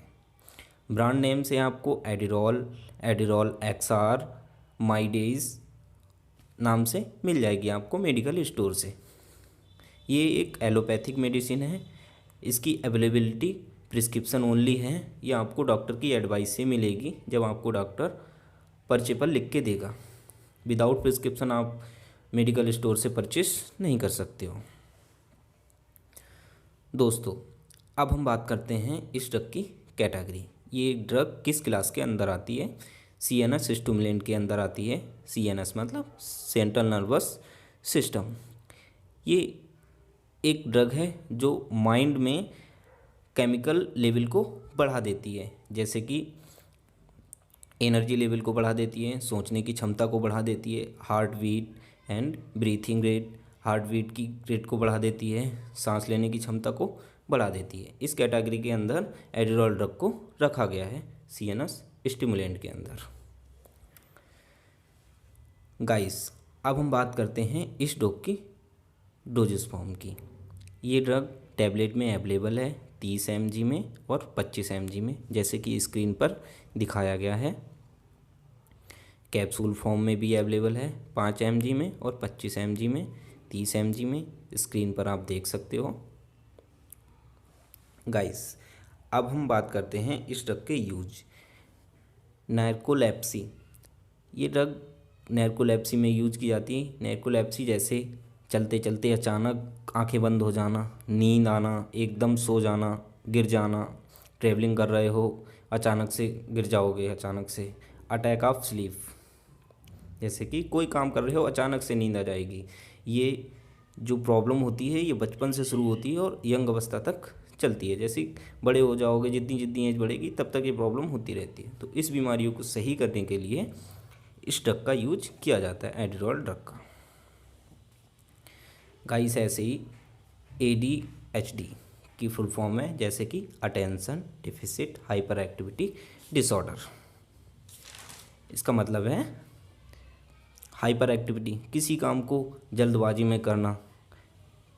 ब्रांड नेम से आपको एडिरॉल एक्सआर, माइडेज नाम से मिल जाएगी आपको मेडिकल स्टोर से। ये एक एलोपैथिक मेडिसिन है, इसकी अवेलेबिलिटी प्रिस्क्रिप्शन ओनली है। ये आपको डॉक्टर की एडवाइस से मिलेगी, जब आपको डॉक्टर पर्चे पर लिख के देगा। विदाउट प्रिस्क्रिप्शन आप मेडिकल स्टोर से परचेस नहीं कर सकते हो। दोस्तों, अब हम बात करते हैं इस ड्रग की कैटेगरी। ये ड्रग किस क्लास के अंदर आती है? CNS स्टिमुलेंट के अंदर आती है। CNS मतलब सेंट्रल नर्वस सिस्टम। ये एक ड्रग है जो माइंड में केमिकल लेवल को बढ़ा देती है, जैसे कि एनर्जी लेवल को बढ़ा देती है, सोचने की क्षमता को बढ़ा देती है, heart beat and breathing rate, heart beat की रेट को बढ़ा देती है, सांस लेने की क्षमता को बढ़ा देती है। इस कैटेगरी के अंदर एडिडोल ड्रग को रखा गया है CNS स्टिमुलेंट के अंदर। गाइस, अब हम बात करते हैं इस ड्रग की डोजेस फॉर्म की। ये ड्रग टैबलेट में अवेलेबल है 30 mg में और 25 mg में, जैसे कि स्क्रीन पर दिखाया गया है। कैप्सूल फॉर्म में भी अवेलेबल है 5 mg में और 25 mg में, 30 mg में, स्क्रीन पर आप देख सकते हो। गाइस, अब हम बात करते हैं इस ड्रग के यूज। नैर्कोलेप्सी, ये ड्रग नैर्कोलेप्सी में यूज की जाती है। नैर्कोलेप्सी जैसे चलते चलते अचानक आंखें बंद हो जाना, नींद आना, एकदम सो जाना, गिर जाना, ट्रैवलिंग कर रहे हो अचानक से गिर जाओगे, अचानक से अटैक ऑफ स्लीप, जैसे कि कोई काम कर रहे हो अचानक से नींद आ जाएगी। ये जो प्रॉब्लम होती है ये बचपन से शुरू होती है और यंग अवस्था तक चलती है। जैसे बड़े हो जाओगे, जितनी जितनी एज बढ़ेगी तब तक ये प्रॉब्लम होती रहती है। तो इस बीमारियों को सही करने के लिए इस ड्रग का यूज किया जाता है, एडिडोल ड्रग का। गाइस, ऐसे ही ADHD की फुल फॉर्म है, जैसे कि attention deficit hyper activity disorder. इसका मतलब है हाइपर एक्टिविटी, किसी काम को जल्दबाजी में करना,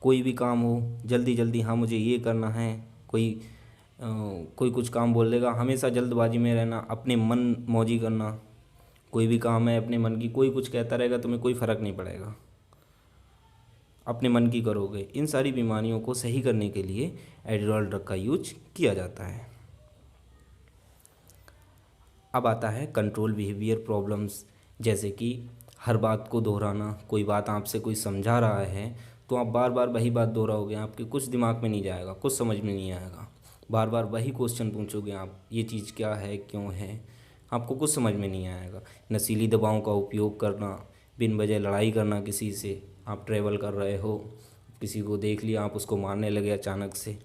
कोई भी काम हो जल्दी जल्दी, हाँ मुझे ये करना है, कोई कुछ काम बोल देगा, हमेशा जल्दबाजी में रहना, अपने मन मौजी करना, कोई भी काम है अपने मन की, कोई कुछ कहता रहेगा तुम्हें कोई फ़र्क नहीं पड़ेगा, अपने मन की करोगे। इन सारी बीमारियों को सही करने के लिए एडिडोल ड्रग का यूज किया जाता है। अब आता है कंट्रोल बिहेवियर प्रॉब्लम्स, जैसे कि हर बात को दोहराना। कोई बात आपसे कोई समझा रहा है तो आप बार बार वही बात दोहराओगे, आपके कुछ दिमाग में नहीं जाएगा, कुछ समझ में नहीं आएगा, बार बार वही क्वेश्चन पूछोगे आप, ये चीज़ क्या है, क्यों है, आपको कुछ समझ में नहीं आएगा। नशीली दवाओं का उपयोग करना, बिन वजह लड़ाई करना किसी से, आप ट्रैवल कर रहे हो, किसी को देख लिया आप उसको मारने लगे अचानक से।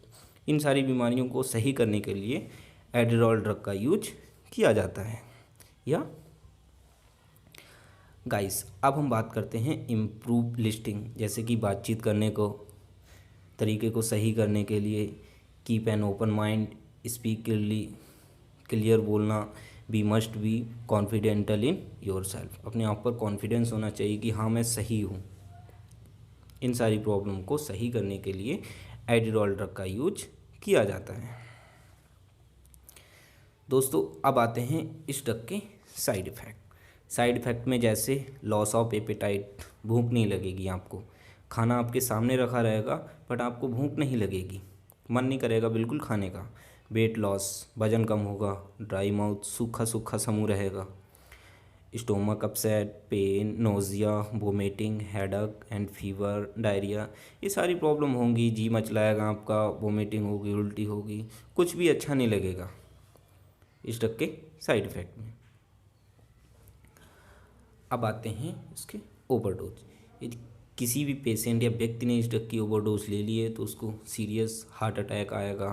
इन सारी बीमारियों को सही करने के लिए एडिडोल ड्रग का यूज किया जाता है। या गाइस, अब हम बात करते हैं इम्प्रूव लिस्टिंग, जैसे कि बातचीत करने को तरीके को सही करने के लिए keep an open mind, speak clear बोलना, be must be confidential in yourself, अपने आप पर कॉन्फिडेंस होना चाहिए कि हाँ मैं सही हूँ। इन सारी प्रॉब्लम को सही करने के लिए एडिडोल ड्रग का यूज किया जाता है। दोस्तों, अब आते हैं इस ड्रग के साइड इफ़ेक्ट। साइड इफ़ेक्ट में जैसे लॉस ऑफ एपेटाइट, भूख नहीं लगेगी आपको, खाना आपके सामने रखा रहेगा बट आपको भूख नहीं लगेगी, मन नहीं करेगा बिल्कुल खाने का। वेट लॉस, वजन कम होगा, ड्राई माउथ, सूखा सूखा सा मुंह रहेगा, stomach upset, pain, nausea, vomiting, headache and fever, diarrhoea, ये सारी प्रॉब्लम होंगी। जी मचलाएगा आपका, वोमिटिंग होगी, उल्टी होगी, कुछ भी अच्छा नहीं लगेगा इस ड्रग के साइड इफ़ेक्ट में। अब आते हैं इसके ओवरडोज। यदि किसी भी पेशेंट या व्यक्ति ने इस ड्रग की ओवरडोज ले ली है तो उसको सीरियस हार्ट अटैक आएगा,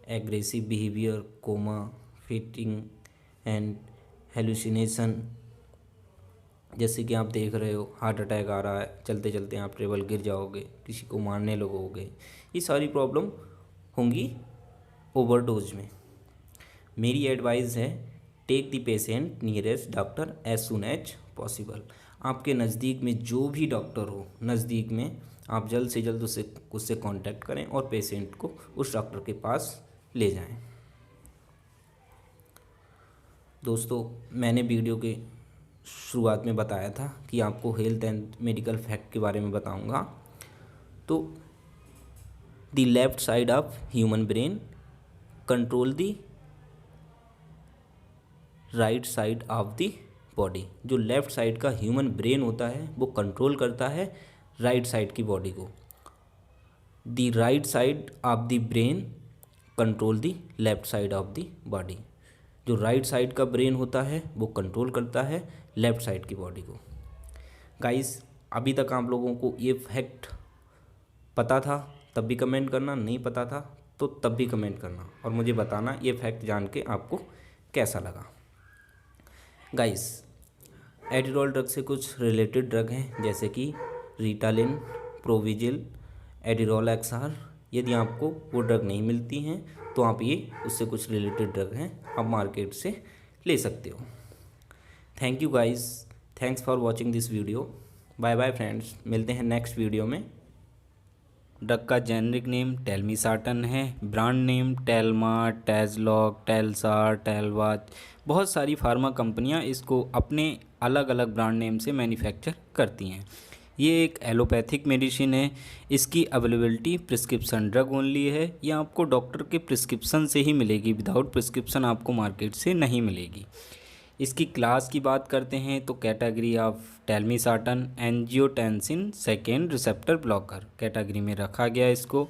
aggressive behaviour, coma, fainting and hallucination, जैसे कि आप देख रहे हो हार्ट अटैक आ रहा है, चलते चलते आप ट्रेवल गिर जाओगे, किसी को मारने लगोगे, ये सारी प्रॉब्लम होंगी ओवरडोज में। मेरी एडवाइस है, take the patient nearest doctor as soon as possible. आपके नज़दीक में जो भी डॉक्टर हो, नज़दीक में आप जल्द से जल्द उससे कांटेक्ट करें और पेशेंट को उस डॉक्टर के पास ले जाएं। दोस्तों, मैंने वीडियो के शुरुआत में बताया था कि आपको हेल्थ एंड मेडिकल फैक्ट के बारे में बताऊंगा। तो the left side of human brain control the right side of the body. जो लेफ़्ट साइड का ह्यूमन ब्रेन होता है वो कंट्रोल करता है राइट साइड की बॉडी को। The right side of the brain control the left side of the body. जो राइट साइड का ब्रेन होता है वो कंट्रोल करता है लेफ्ट साइड की बॉडी को। गाइस, अभी तक आप लोगों को ये फैक्ट पता था तब भी कमेंट करना, नहीं पता था तो तब भी कमेंट करना और मुझे बताना ये फैक्ट जान के आपको कैसा लगा। गाइस, एडिडोल ड्रग से कुछ रिलेटेड ड्रग हैं जैसे कि रिटालिन, प्रोविजिल, एडिडोल एक्सआर। यदि आपको वो ड्रग नहीं मिलती हैं तो आप ये उससे कुछ रिलेटेड ड्रग हैं आप मार्केट से ले सकते हो। Thank you guys, thanks for watching this video. Bye bye friends, मिलते हैं नेक्स्ट वीडियो में। ड्रग का जेनरिक नेम टेलमिसार्टन है, brand name Telma, Tazloc, Telsar, Telvas. बहुत सारी फार्मा कंपनियां इसको अपने अलग अलग ब्रांड नेम से मैन्युफैक्चर करती हैं। ये एक एलोपैथिक मेडिसिन है। इसकी अवेलेबिलिटी प्रिस्क्रिप्शन ड्रग ओनली है। ये आपको डॉक्टर के प्रिस्क्रिप्शन से ही मिलेगी, विदाउट प्रिस्क्रिप्शन आपको मार्केट से नहीं मिलेगी। इसकी क्लास की बात करते हैं तो category of telmisartan angiotensin second receptor blocker category में रखा गया इसको।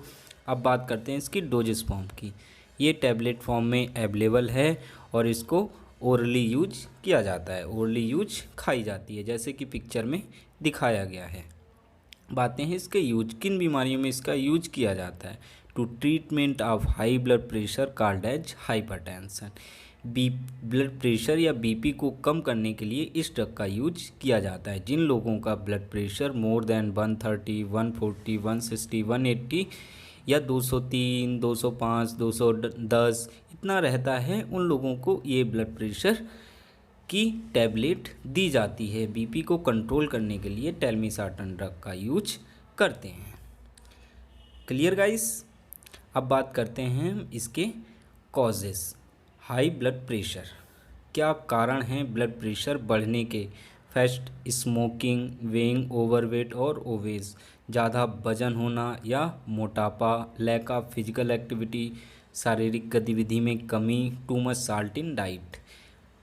अब बात करते हैं इसकी डोजेस फॉर्म की। ये टैबलेट फॉर्म में अवेलेबल है और इसको ओरली यूज किया जाता है, ओरली यूज खाई जाती है जैसे कि पिक्चर में दिखाया गया है। बातें हैं इसके यूज, किन बीमारियों में इसका यूज किया जाता है। To treatment of high blood pressure called as hypertension. Blood pressure या बीपी को कम करने के लिए इस ड्रग का यूज किया जाता है। जिन लोगों का ब्लड प्रेशर मोर देन 130, 140, 160, 180 या 203, 205, 210 इतना रहता है, उन लोगों को ये ब्लड प्रेशर की टैबलेट दी जाती है। बीपी को कंट्रोल करने के लिए टेलमिसार्टन ड्रग का यूज करते हैं। Clear guys? अब बात करते हैं हम इसके कॉजेस। हाई ब्लड प्रेशर, क्या कारण हैं ब्लड प्रेशर बढ़ने के? फर्स्ट, स्मोकिंग, वेइंग ओवरवेट और ओवेज, ज़्यादा वजन होना या मोटापा, लैक ऑफ फिजिकल एक्टिविटी, शारीरिक गतिविधि में कमी, too much salt in diet.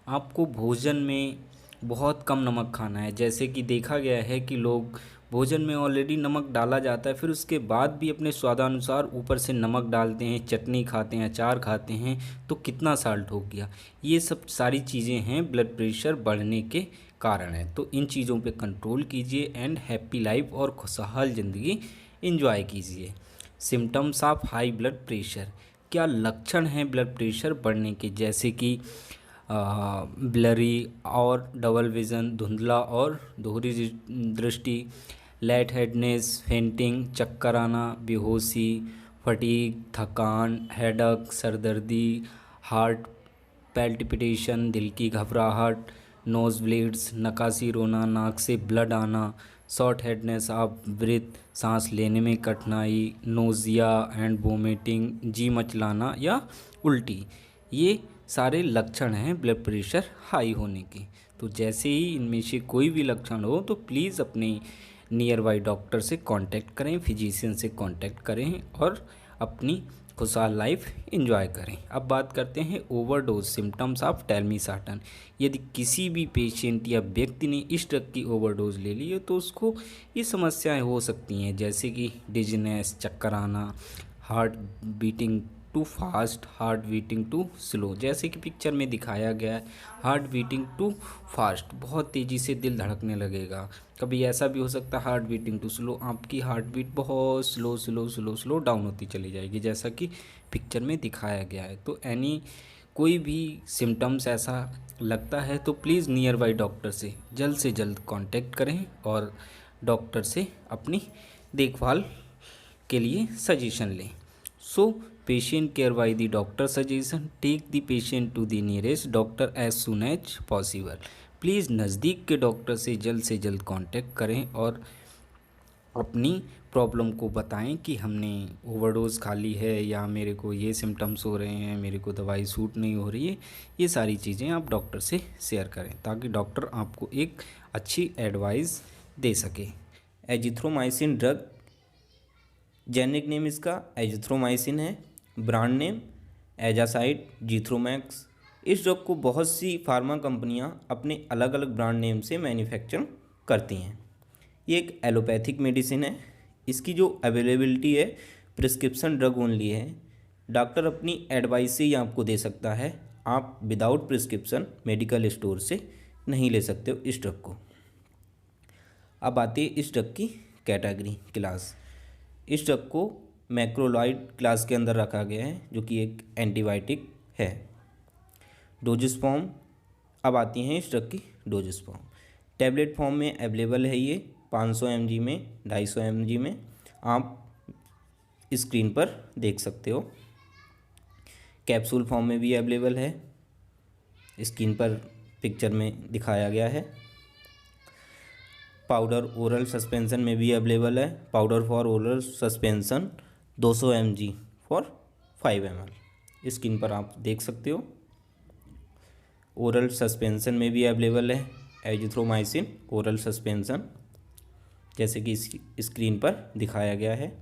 आपको भोजन में बहुत कम नमक खाना है। जैसे कि देखा गया है कि लोग भोजन में ऑलरेडी नमक डाला जाता है, फिर उसके बाद भी अपने स्वादानुसार ऊपर से नमक डालते हैं, चटनी खाते हैं, अचार खाते हैं, तो कितना साल्ट हो गया। ये सब सारी चीज़ें हैं ब्लड प्रेशर बढ़ने के कारण है। तो इन चीज़ों पे कंट्रोल कीजिए एंड हैप्पी लाइफ और खुशहाल ज़िंदगी एंजॉय कीजिए। Symptoms of high blood pressure, क्या लक्षण हैं ब्लड प्रेशर बढ़ने के? जैसे कि ब्लरी और डबल विज़न, धुंधला और दोहरी दृष्टि, लाइट हेडनेस, फेंटिंग, चक्कर आना, बेहोशी, फटीग, थकान, हेडक, सरदर्दी, हार्ट पैल्पिटेशन, दिल की घबराहट, नोज ब्लीड्स, नकासी रोना, नाक से ब्लड आना, शॉर्ट हेडनेस ऑफ ब्रीथ, सांस लेने में कठिनाई, नोजिया एंड वोमिटिंग, जी मचलाना या उल्टी। ये सारे लक्षण हैं ब्लड प्रेशर हाई होने के। तो जैसे ही इनमें से कोई भी लक्षण हो तो प्लीज़ अपने नियर बाई डॉक्टर से कांटेक्ट करें, फिजिशियन से कांटेक्ट करें और अपनी खुशहाल लाइफ एंजॉय करें। अब बात करते हैं ओवरडोज सिम्टम्स ऑफ टेलमिसार्टन। यदि किसी भी पेशेंट या व्यक्ति ने इस ड्रग की ओवरडोज ले ली है तो उसको ये समस्याएं हो सकती हैं जैसे कि डिजीनेस, चक्कर आना, heart beating too fast, heart beating too slow. जैसे कि पिक्चर में दिखाया गया है, हार्ट बीटिंग टू फास्ट, बहुत तेज़ी से दिल धड़कने लगेगा। कभी ऐसा भी हो सकता है हार्ट बीटिंग टू स्लो, आपकी हार्ट बीट बहुत slow slow slow slow down होती चली जाएगी जैसा कि पिक्चर में दिखाया गया है। तो कोई भी सिम्टम्स ऐसा लगता है तो प्लीज़ नियर बाई डॉक्टर से जल्द कांटेक्ट करें और डॉक्टर से अपनी देखभाल के लिए सजेशन लें। सो patient care by the doctor suggestion, take the patient to the nearest doctor as soon as possible। Please नज़दीक के डॉक्टर से जल्द कांटेक्ट करें और अपनी प्रॉब्लम को बताएं कि हमने ओवरडोज खा ली है या मेरे को ये सिम्टम्स हो रहे हैं, मेरे को दवाई सूट नहीं हो रही है। ये सारी चीज़ें आप डॉक्टर से शेयर करें ताकि डॉक्टर आपको एक अच्छी एडवाइस दे सके। एजिथ्रोमाइसिन ड्रग, जेनेरिक नेम इसका एजिथ्रोमाइसिन है, ब्रांड नेम एजासाइड, जीथ्रोमैक्स। इस ड्रग को बहुत सी फार्मा कंपनियां अपने अलग अलग ब्रांड नेम से मैन्युफैक्चर करती हैं। ये एक एलोपैथिक मेडिसिन है। इसकी जो अवेलेबिलिटी है प्रिस्क्रिप्शन ड्रग ओनली है। डॉक्टर अपनी एडवाइस से ही आपको दे सकता है, आप विदाउट प्रिस्क्रिप्शन मेडिकल स्टोर से नहीं ले सकते हो इस ड्रग को। अब आती है इस ड्रग की कैटेगरी क्लास। इस ड्रग को मैक्रोलाइड क्लास के अंदर रखा गया है, जो कि एक एंटीबायोटिक है। डोजेस फॉर्म, अब आती हैं इस ड्रग की डोजेस फॉर्म। टैबलेट फॉर्म में अवेलेबल है ये 500 mg में, 250 mg में, आप स्क्रीन पर देख सकते हो। कैप्सूल फॉर्म में भी अवेलेबल है, स्क्रीन पर पिक्चर में दिखाया गया है। पाउडर ओरल सस्पेंशन में भी अवेलेबल है। Powder for oral suspension 200 mg for 5 ml, screen पर आप देख सकते हो। ओरल सस्पेंशन में भी अवेलेबल है एजिथ्रोमाइसिन ओरल सस्पेंशन, जैसे कि स्क्रीन पर दिखाया गया है।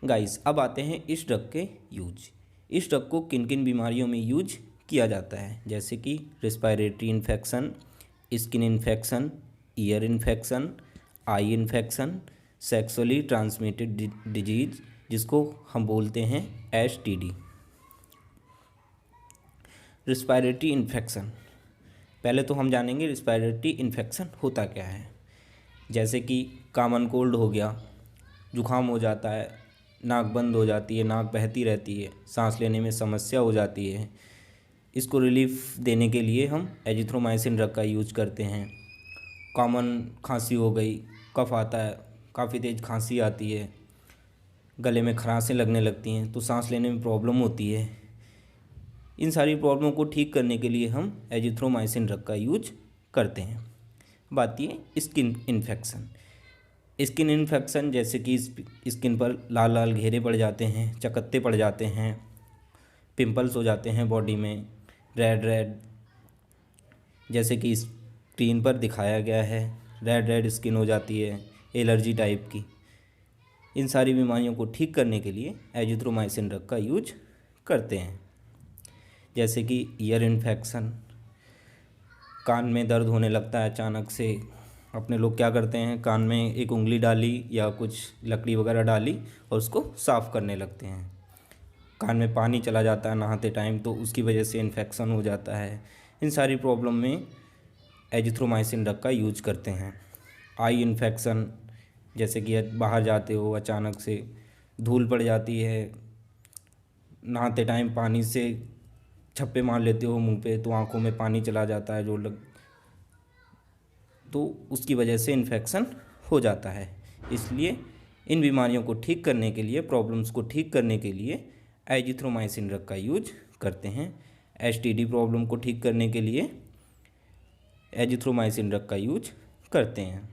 गाइस, अब आते हैं इस ड्रग के यूज। इस ड्रग को किन किन बीमारियों में यूज किया जाता है, जैसे कि respiratory infection, skin infection, ear infection, eye infection, sexually transmitted disease जिसको हम बोलते हैं STD। रेस्पिरेटरी इन्फेक्शन, पहले तो हम जानेंगे रेस्पिरेटरी इन्फेक्शन होता क्या है। जैसे कि कॉमन कोल्ड हो गया, जुखाम हो जाता है, नाक बंद हो जाती है, नाक बहती रहती है, सांस लेने में समस्या हो जाती है। इसको रिलीफ देने के लिए हम एजिथ्रोमाइसिन ड्रग का यूज करते हैं। कॉमन खांसी हो गई, कफ आता है, काफ़ी तेज़ खांसी आती है, गले में खराशें लगने लगती हैं, तो सांस लेने में प्रॉब्लम होती है। इन सारी प्रॉब्लम को ठीक करने के लिए हम एजिथ्रोमाइसिन ड्रग का यूज करते हैं। बात ये स्किन इन्फेक्शन। स्किन इन्फेक्शन जैसे कि स्किन पर लाल लाल घेरे पड़ जाते हैं, चकत्ते पड़ जाते हैं, पिंपल्स हो जाते हैं बॉडी में, रेड रेड, जैसे कि स्क्रीन पर दिखाया गया है, रेड रेड स्किन हो जाती है, एलर्जी टाइप की। इन सारी बीमारियों को ठीक करने के लिए एजिथ्रोमाइसिन ड्रग का यूज करते हैं। जैसे कि ईयर इन्फेक्शन, कान में दर्द होने लगता है अचानक से, अपने लोग क्या करते हैं, कान में एक उंगली डाली या कुछ लकड़ी वगैरह डाली और उसको साफ़ करने लगते हैं। कान में पानी चला जाता है नहाते टाइम, तो उसकी वजह से इन्फेक्शन हो जाता है। इन सारी प्रॉब्लम में एजिथ्रोमाइसिन ड्रग का यूज करते हैं। आई इन्फेक्शन, जैसे कि बाहर जाते हो अचानक से धूल पड़ जाती है, नहाते टाइम पानी से छप्पे मार लेते हो मुंह पे, तो आंखों में पानी चला जाता है तो उसकी वजह से इन्फेक्शन हो जाता है। इसलिए इन बीमारियों को ठीक करने के लिए, प्रॉब्लम्स को ठीक करने के लिए एजिथ्रोमाइसिन ड्रग का यूज करते हैं। STD प्रॉब्लम को ठीक करने के लिए एजिथ्रोमाइसिन ड्रग का यूज करते हैं।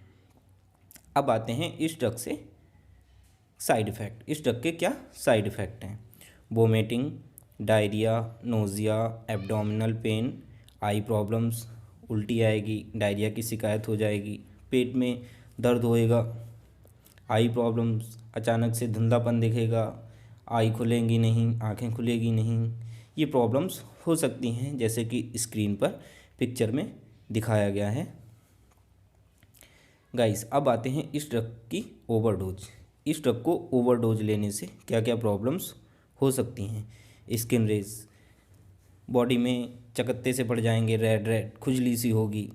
अब आते हैं इस ड्रग से साइड इफ़ेक्ट। इस ड्रग के क्या साइड इफ़ेक्ट हैं? Vomiting, diarrhoea, nausea, abdominal pain, eye problems, उल्टी आएगी, डायरिया की शिकायत हो जाएगी, पेट में दर्द होएगा, आई प्रॉब्लम्स, अचानक से धुंधलापन दिखेगा, आई खुलेंगी नहीं, आंखें खुलेगी नहीं। ये प्रॉब्लम्स हो सकती हैं, जैसे कि स्क्रीन पर पिक्चर में दिखाया गया है। गाइस, अब आते हैं इस ड्रग की ओवरडोज। इस ड्रग को ओवरडोज लेने से क्या क्या प्रॉब्लम्स हो सकती हैं? स्किन रेज, बॉडी में चकत्ते से पड़ जाएंगे, रेड रेड खुजली सी होगी,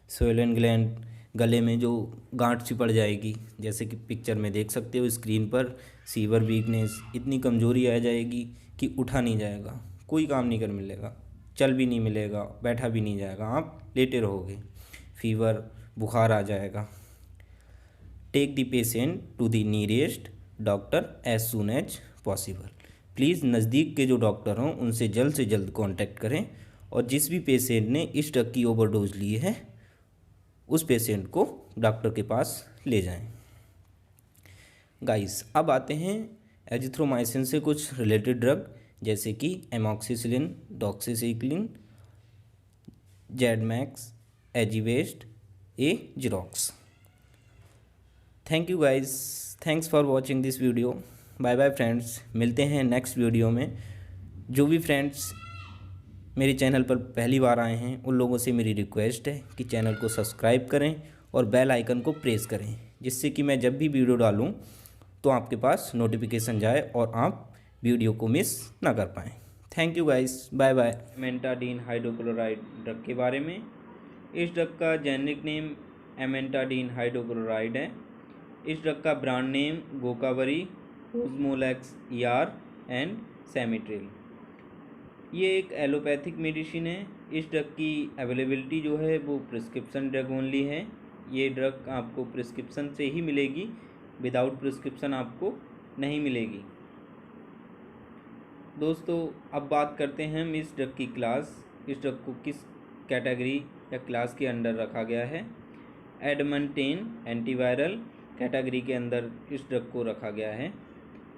स्वेलन ग्लैंड, गले में जो गांठ सी पड़ जाएगी, जैसे कि पिक्चर में देख सकते हो स्क्रीन पर। सीवर वीकनेस, इतनी कमज़ोरी आ जाएगी कि उठा नहीं जाएगा, कोई काम नहीं कर मिलेगा, चल भी नहीं मिलेगा, बैठा भी नहीं जाएगा, आप लेटे रहोगे। फीवर, बुखार आ जाएगा। Take the patient to the nearest doctor as soon as possible. Please नज़दीक के जो डॉक्टर हों उनसे जल्द से जल्द कांटेक्ट करें और जिस भी पेशेंट ने इस ड्रग की ओवरडोज ली है उस पेशेंट को डॉक्टर के पास ले जाएं। गाइस, अब आते हैं एजिथ्रोमाइसिन से कुछ रिलेटेड ड्रग, जैसे कि एमॉक्सिसिलिन, डॉक्सीसाइक्लिन, जेडमैक्स, एजीवेस्ट, जीरोक्स। Thank you guys, thanks for watching this video. Bye bye friends, मिलते हैं नेक्स्ट वीडियो में। जो भी फ्रेंड्स मेरे चैनल पर पहली बार आए हैं उन लोगों से मेरी रिक्वेस्ट है कि चैनल को सब्सक्राइब करें और बेल आइकन को प्रेस करें, जिससे कि मैं जब भी वीडियो डालूं तो आपके पास नोटिफिकेशन जाए और आप वीडियो को मिस ना कर पाएँ। Thank you guys, bye bye. Amantadine hydrochloride drug के बारे में। इस ड्रग का जेनेरिक नेम एमेंटाडीन हाइड्रोक्लोराइड है। इस ड्रग का ब्रांड नेम गोकावरी, ओस्मोलैक्स ER एंड सेमिट्रिल। ये एक एलोपैथिक मेडिसिन है। इस ड्रग की अवेलेबिलिटी जो है वो प्रिस्क्रिप्शन ड्रग ओनली है। ये ड्रग आपको प्रिस्क्रिप्शन से ही मिलेगी, विदाउट प्रिस्क्रिप्शन आपको नहीं मिलेगी। दोस्तों अब बात करते हैं हम इस ड्रग की क्लास। इस ड्रग को किस कैटेगरी या क्लास के अंडर रखा गया है। एडमंटेन एंटीवायरल कैटेगरी के अंदर इस ड्रग को रखा गया है।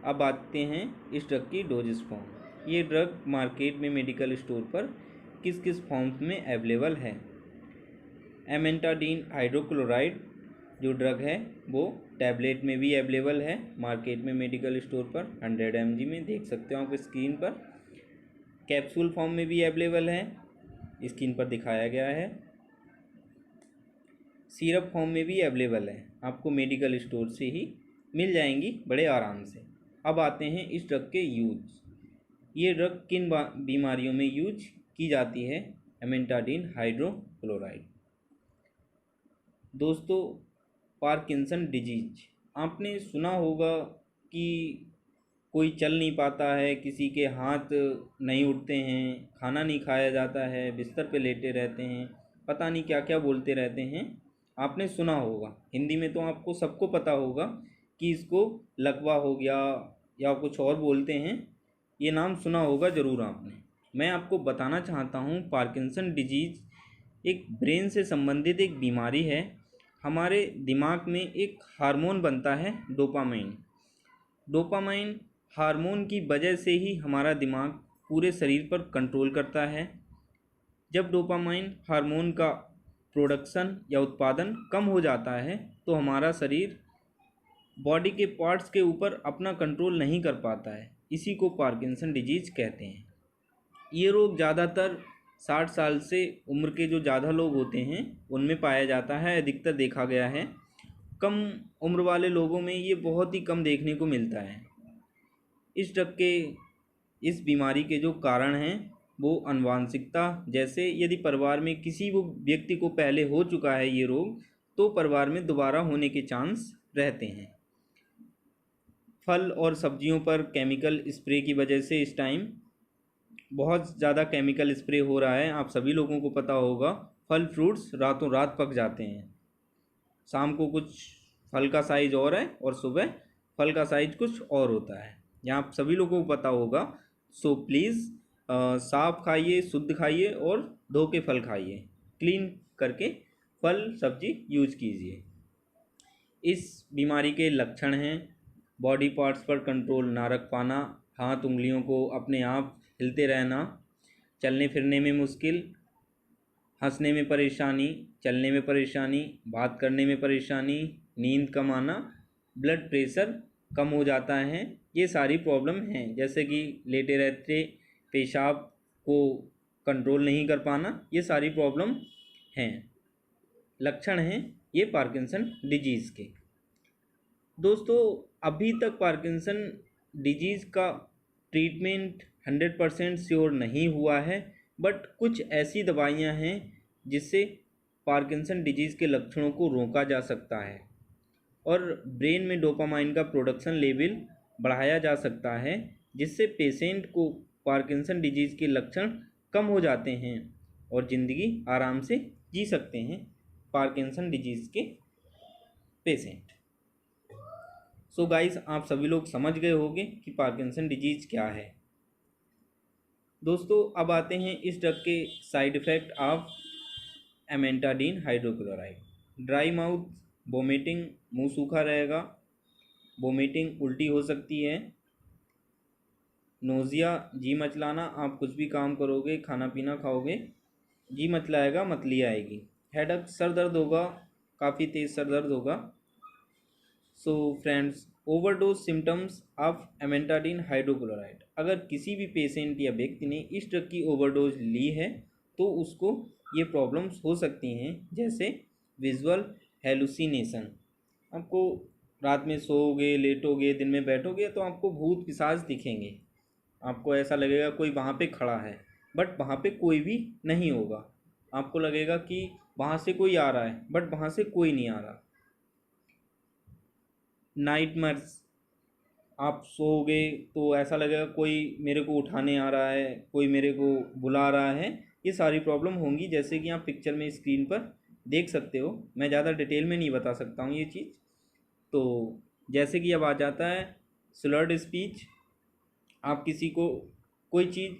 अब आते हैं इस ड्रग की डोजेस फॉर्म। ये ड्रग मार्केट में मेडिकल स्टोर पर किस किस फॉर्म्स में अवेलेबल है। एमेंटाडीन हाइड्रोक्लोराइड जो ड्रग है वो टैबलेट में भी अवेलेबल है मार्केट में मेडिकल स्टोर पर 100 mg में, देख सकते हो आप स्क्रीन पर। कैप्सूल फॉर्म में भी अवेलेबल है, स्क्रीन पर दिखाया गया है। सिरप फॉर्म में भी अवेलेबल है, आपको मेडिकल स्टोर से ही मिल जाएंगी बड़े आराम से। अब आते हैं इस ड्रग के यूज। ये ड्रग किन बीमारियों में यूज की जाती है। एमेंटाडीन हाइड्रोक्लोराइड। दोस्तों पार्किंसन डिजीज, आपने सुना होगा कि कोई चल नहीं पाता है, किसी के हाथ नहीं उठते हैं, खाना नहीं खाया जाता है, बिस्तर पे लेटे रहते हैं, पता नहीं क्या क्या बोलते रहते हैं। आपने सुना होगा, हिंदी में तो आपको सबको पता होगा कि इसको लकवा हो गया या कुछ और बोलते हैं। ये नाम सुना होगा ज़रूर आपने। मैं आपको बताना चाहता हूँ पार्किंसन डिजीज़ एक ब्रेन से संबंधित एक बीमारी है। हमारे दिमाग में एक हार्मोन बनता है डोपामाइन। डोपामाइन हार्मोन की वजह से ही हमारा दिमाग पूरे शरीर पर कंट्रोल करता है। जब डोपामाइन हार्मोन का प्रोडक्शन या उत्पादन कम हो जाता है तो हमारा शरीर बॉडी के पार्ट्स के ऊपर अपना कंट्रोल नहीं कर पाता है। इसी को पार्किंसन डिजीज़ कहते हैं। ये रोग ज़्यादातर 60 साल से उम्र के जो ज़्यादा लोग होते हैं उनमें पाया जाता है, अधिकतर देखा गया है। कम उम्र वाले लोगों में ये बहुत ही कम देखने को मिलता है। इस ड्रग के इस बीमारी के जो कारण हैं वो आनुवांशिकता, जैसे यदि परिवार में किसी वो व्यक्ति को पहले हो चुका है ये रोग तो परिवार में दोबारा होने के चांस रहते हैं। फल और सब्जियों पर केमिकल स्प्रे की वजह से इस टाइम बहुत ज़्यादा केमिकल स्प्रे हो रहा है। आप सभी लोगों को पता होगा फल फ्रूट्स रातों रात पक जाते हैं। शाम को कुछ फल का साइज़ और है और सुबह फल का साइज़ कुछ और होता है, यहाँ आप सभी लोगों को पता होगा। सो प्लीज़ साफ खाइए, शुद्ध खाइए और धो के फल खाइए, क्लीन करके फल सब्जी यूज कीजिए। इस बीमारी के लक्षण हैं बॉडी पार्ट्स पर कंट्रोल ना रख पाना, हाथ उंगलियों को अपने आप हिलते रहना, चलने फिरने में मुश्किल, हंसने में परेशानी, चलने में परेशानी, बात करने में परेशानी, नींद कम आना, ब्लड प्रेशर कम हो जाता है। ये सारी प्रॉब्लम हैं, जैसे कि लेटे रहते पेशाब को कंट्रोल नहीं कर पाना, ये सारी प्रॉब्लम हैं, लक्षण हैं ये पार्किंसन डिजीज़ के। दोस्तों अभी तक पार्किंसन डिजीज़ का ट्रीटमेंट 100% श्योर नहीं हुआ है, बट कुछ ऐसी दवाइयां हैं जिससे पार्किंसन डिजीज़ के लक्षणों को रोका जा सकता है और ब्रेन में डोपामाइन का प्रोडक्शन लेवल बढ़ाया जा सकता है, जिससे पेशेंट को पार्किंसन डिजीज़ के लक्षण कम हो जाते हैं और ज़िंदगी आराम से जी सकते हैं पार्किंसन डिजीज़ के पेशेंट। सो गाइस आप सभी लोग समझ गए होंगे कि पार्किंसन डिजीज़ क्या है। दोस्तों अब आते हैं इस ड्रग के side effect of amantadine hydrochloride. Dry mouth, vomiting, मुंह सूखा रहेगा, वोमिटिंग उल्टी हो सकती है, नोज़िया जी मचलाना, आप कुछ भी काम करोगे खाना पीना खाओगे जी मचलाएगा, मतली आएगी, हेडेक सर दर्द होगा, काफ़ी तेज़ सर दर्द होगा। So friends overdose symptoms of amantadine hydrochloride, अगर किसी भी पेशेंट या व्यक्ति ने इस ड्रग की ओवरडोज ली है तो उसको ये प्रॉब्लम्स हो सकती हैं, जैसे विजुअल हेलुसिनेशन, आपको रात में सोओगे, लेटोगे, दिन में बैठोगे तो आपको भूत पिशाच दिखेंगे। आपको ऐसा लगेगा कोई वहाँ पे खड़ा है, बट वहाँ पे कोई भी नहीं होगा। आपको लगेगा कि वहाँ से कोई आ रहा है, बट वहाँ से कोई नहीं आ रहा। नाइटमेयर्स, आप सोओगे तो ऐसा लगेगा कोई मेरे को उठाने आ रहा है, कोई मेरे को बुला रहा है। ये सारी प्रॉब्लम होंगी, जैसे कि आप पिक्चर में स्क्रीन पर देख सकते हो। मैं ज़्यादा डिटेल में नहीं बता सकता हूँ ये चीज़। तो जैसे कि अब आ जाता है स्लर्ड स्पीच। आप किसी को कोई चीज़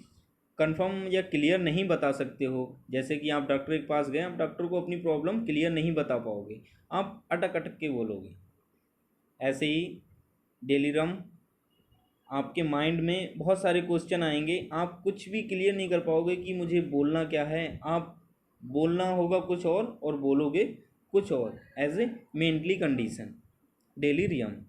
कंफर्म या क्लियर नहीं बता सकते हो। जैसे कि आप डॉक्टर के पास गए, आप डॉक्टर को अपनी प्रॉब्लम क्लियर नहीं बता पाओगे, आप अटक अटक के बोलोगे। ऐसे ही डेलीरम, आपके माइंड में बहुत सारे क्वेश्चन आएंगे, आप कुछ भी क्लियर नहीं कर पाओगे कि मुझे बोलना क्या है। आप बोलना होगा कुछ और बोलोगे कुछ और। As a mentally condition, delirium.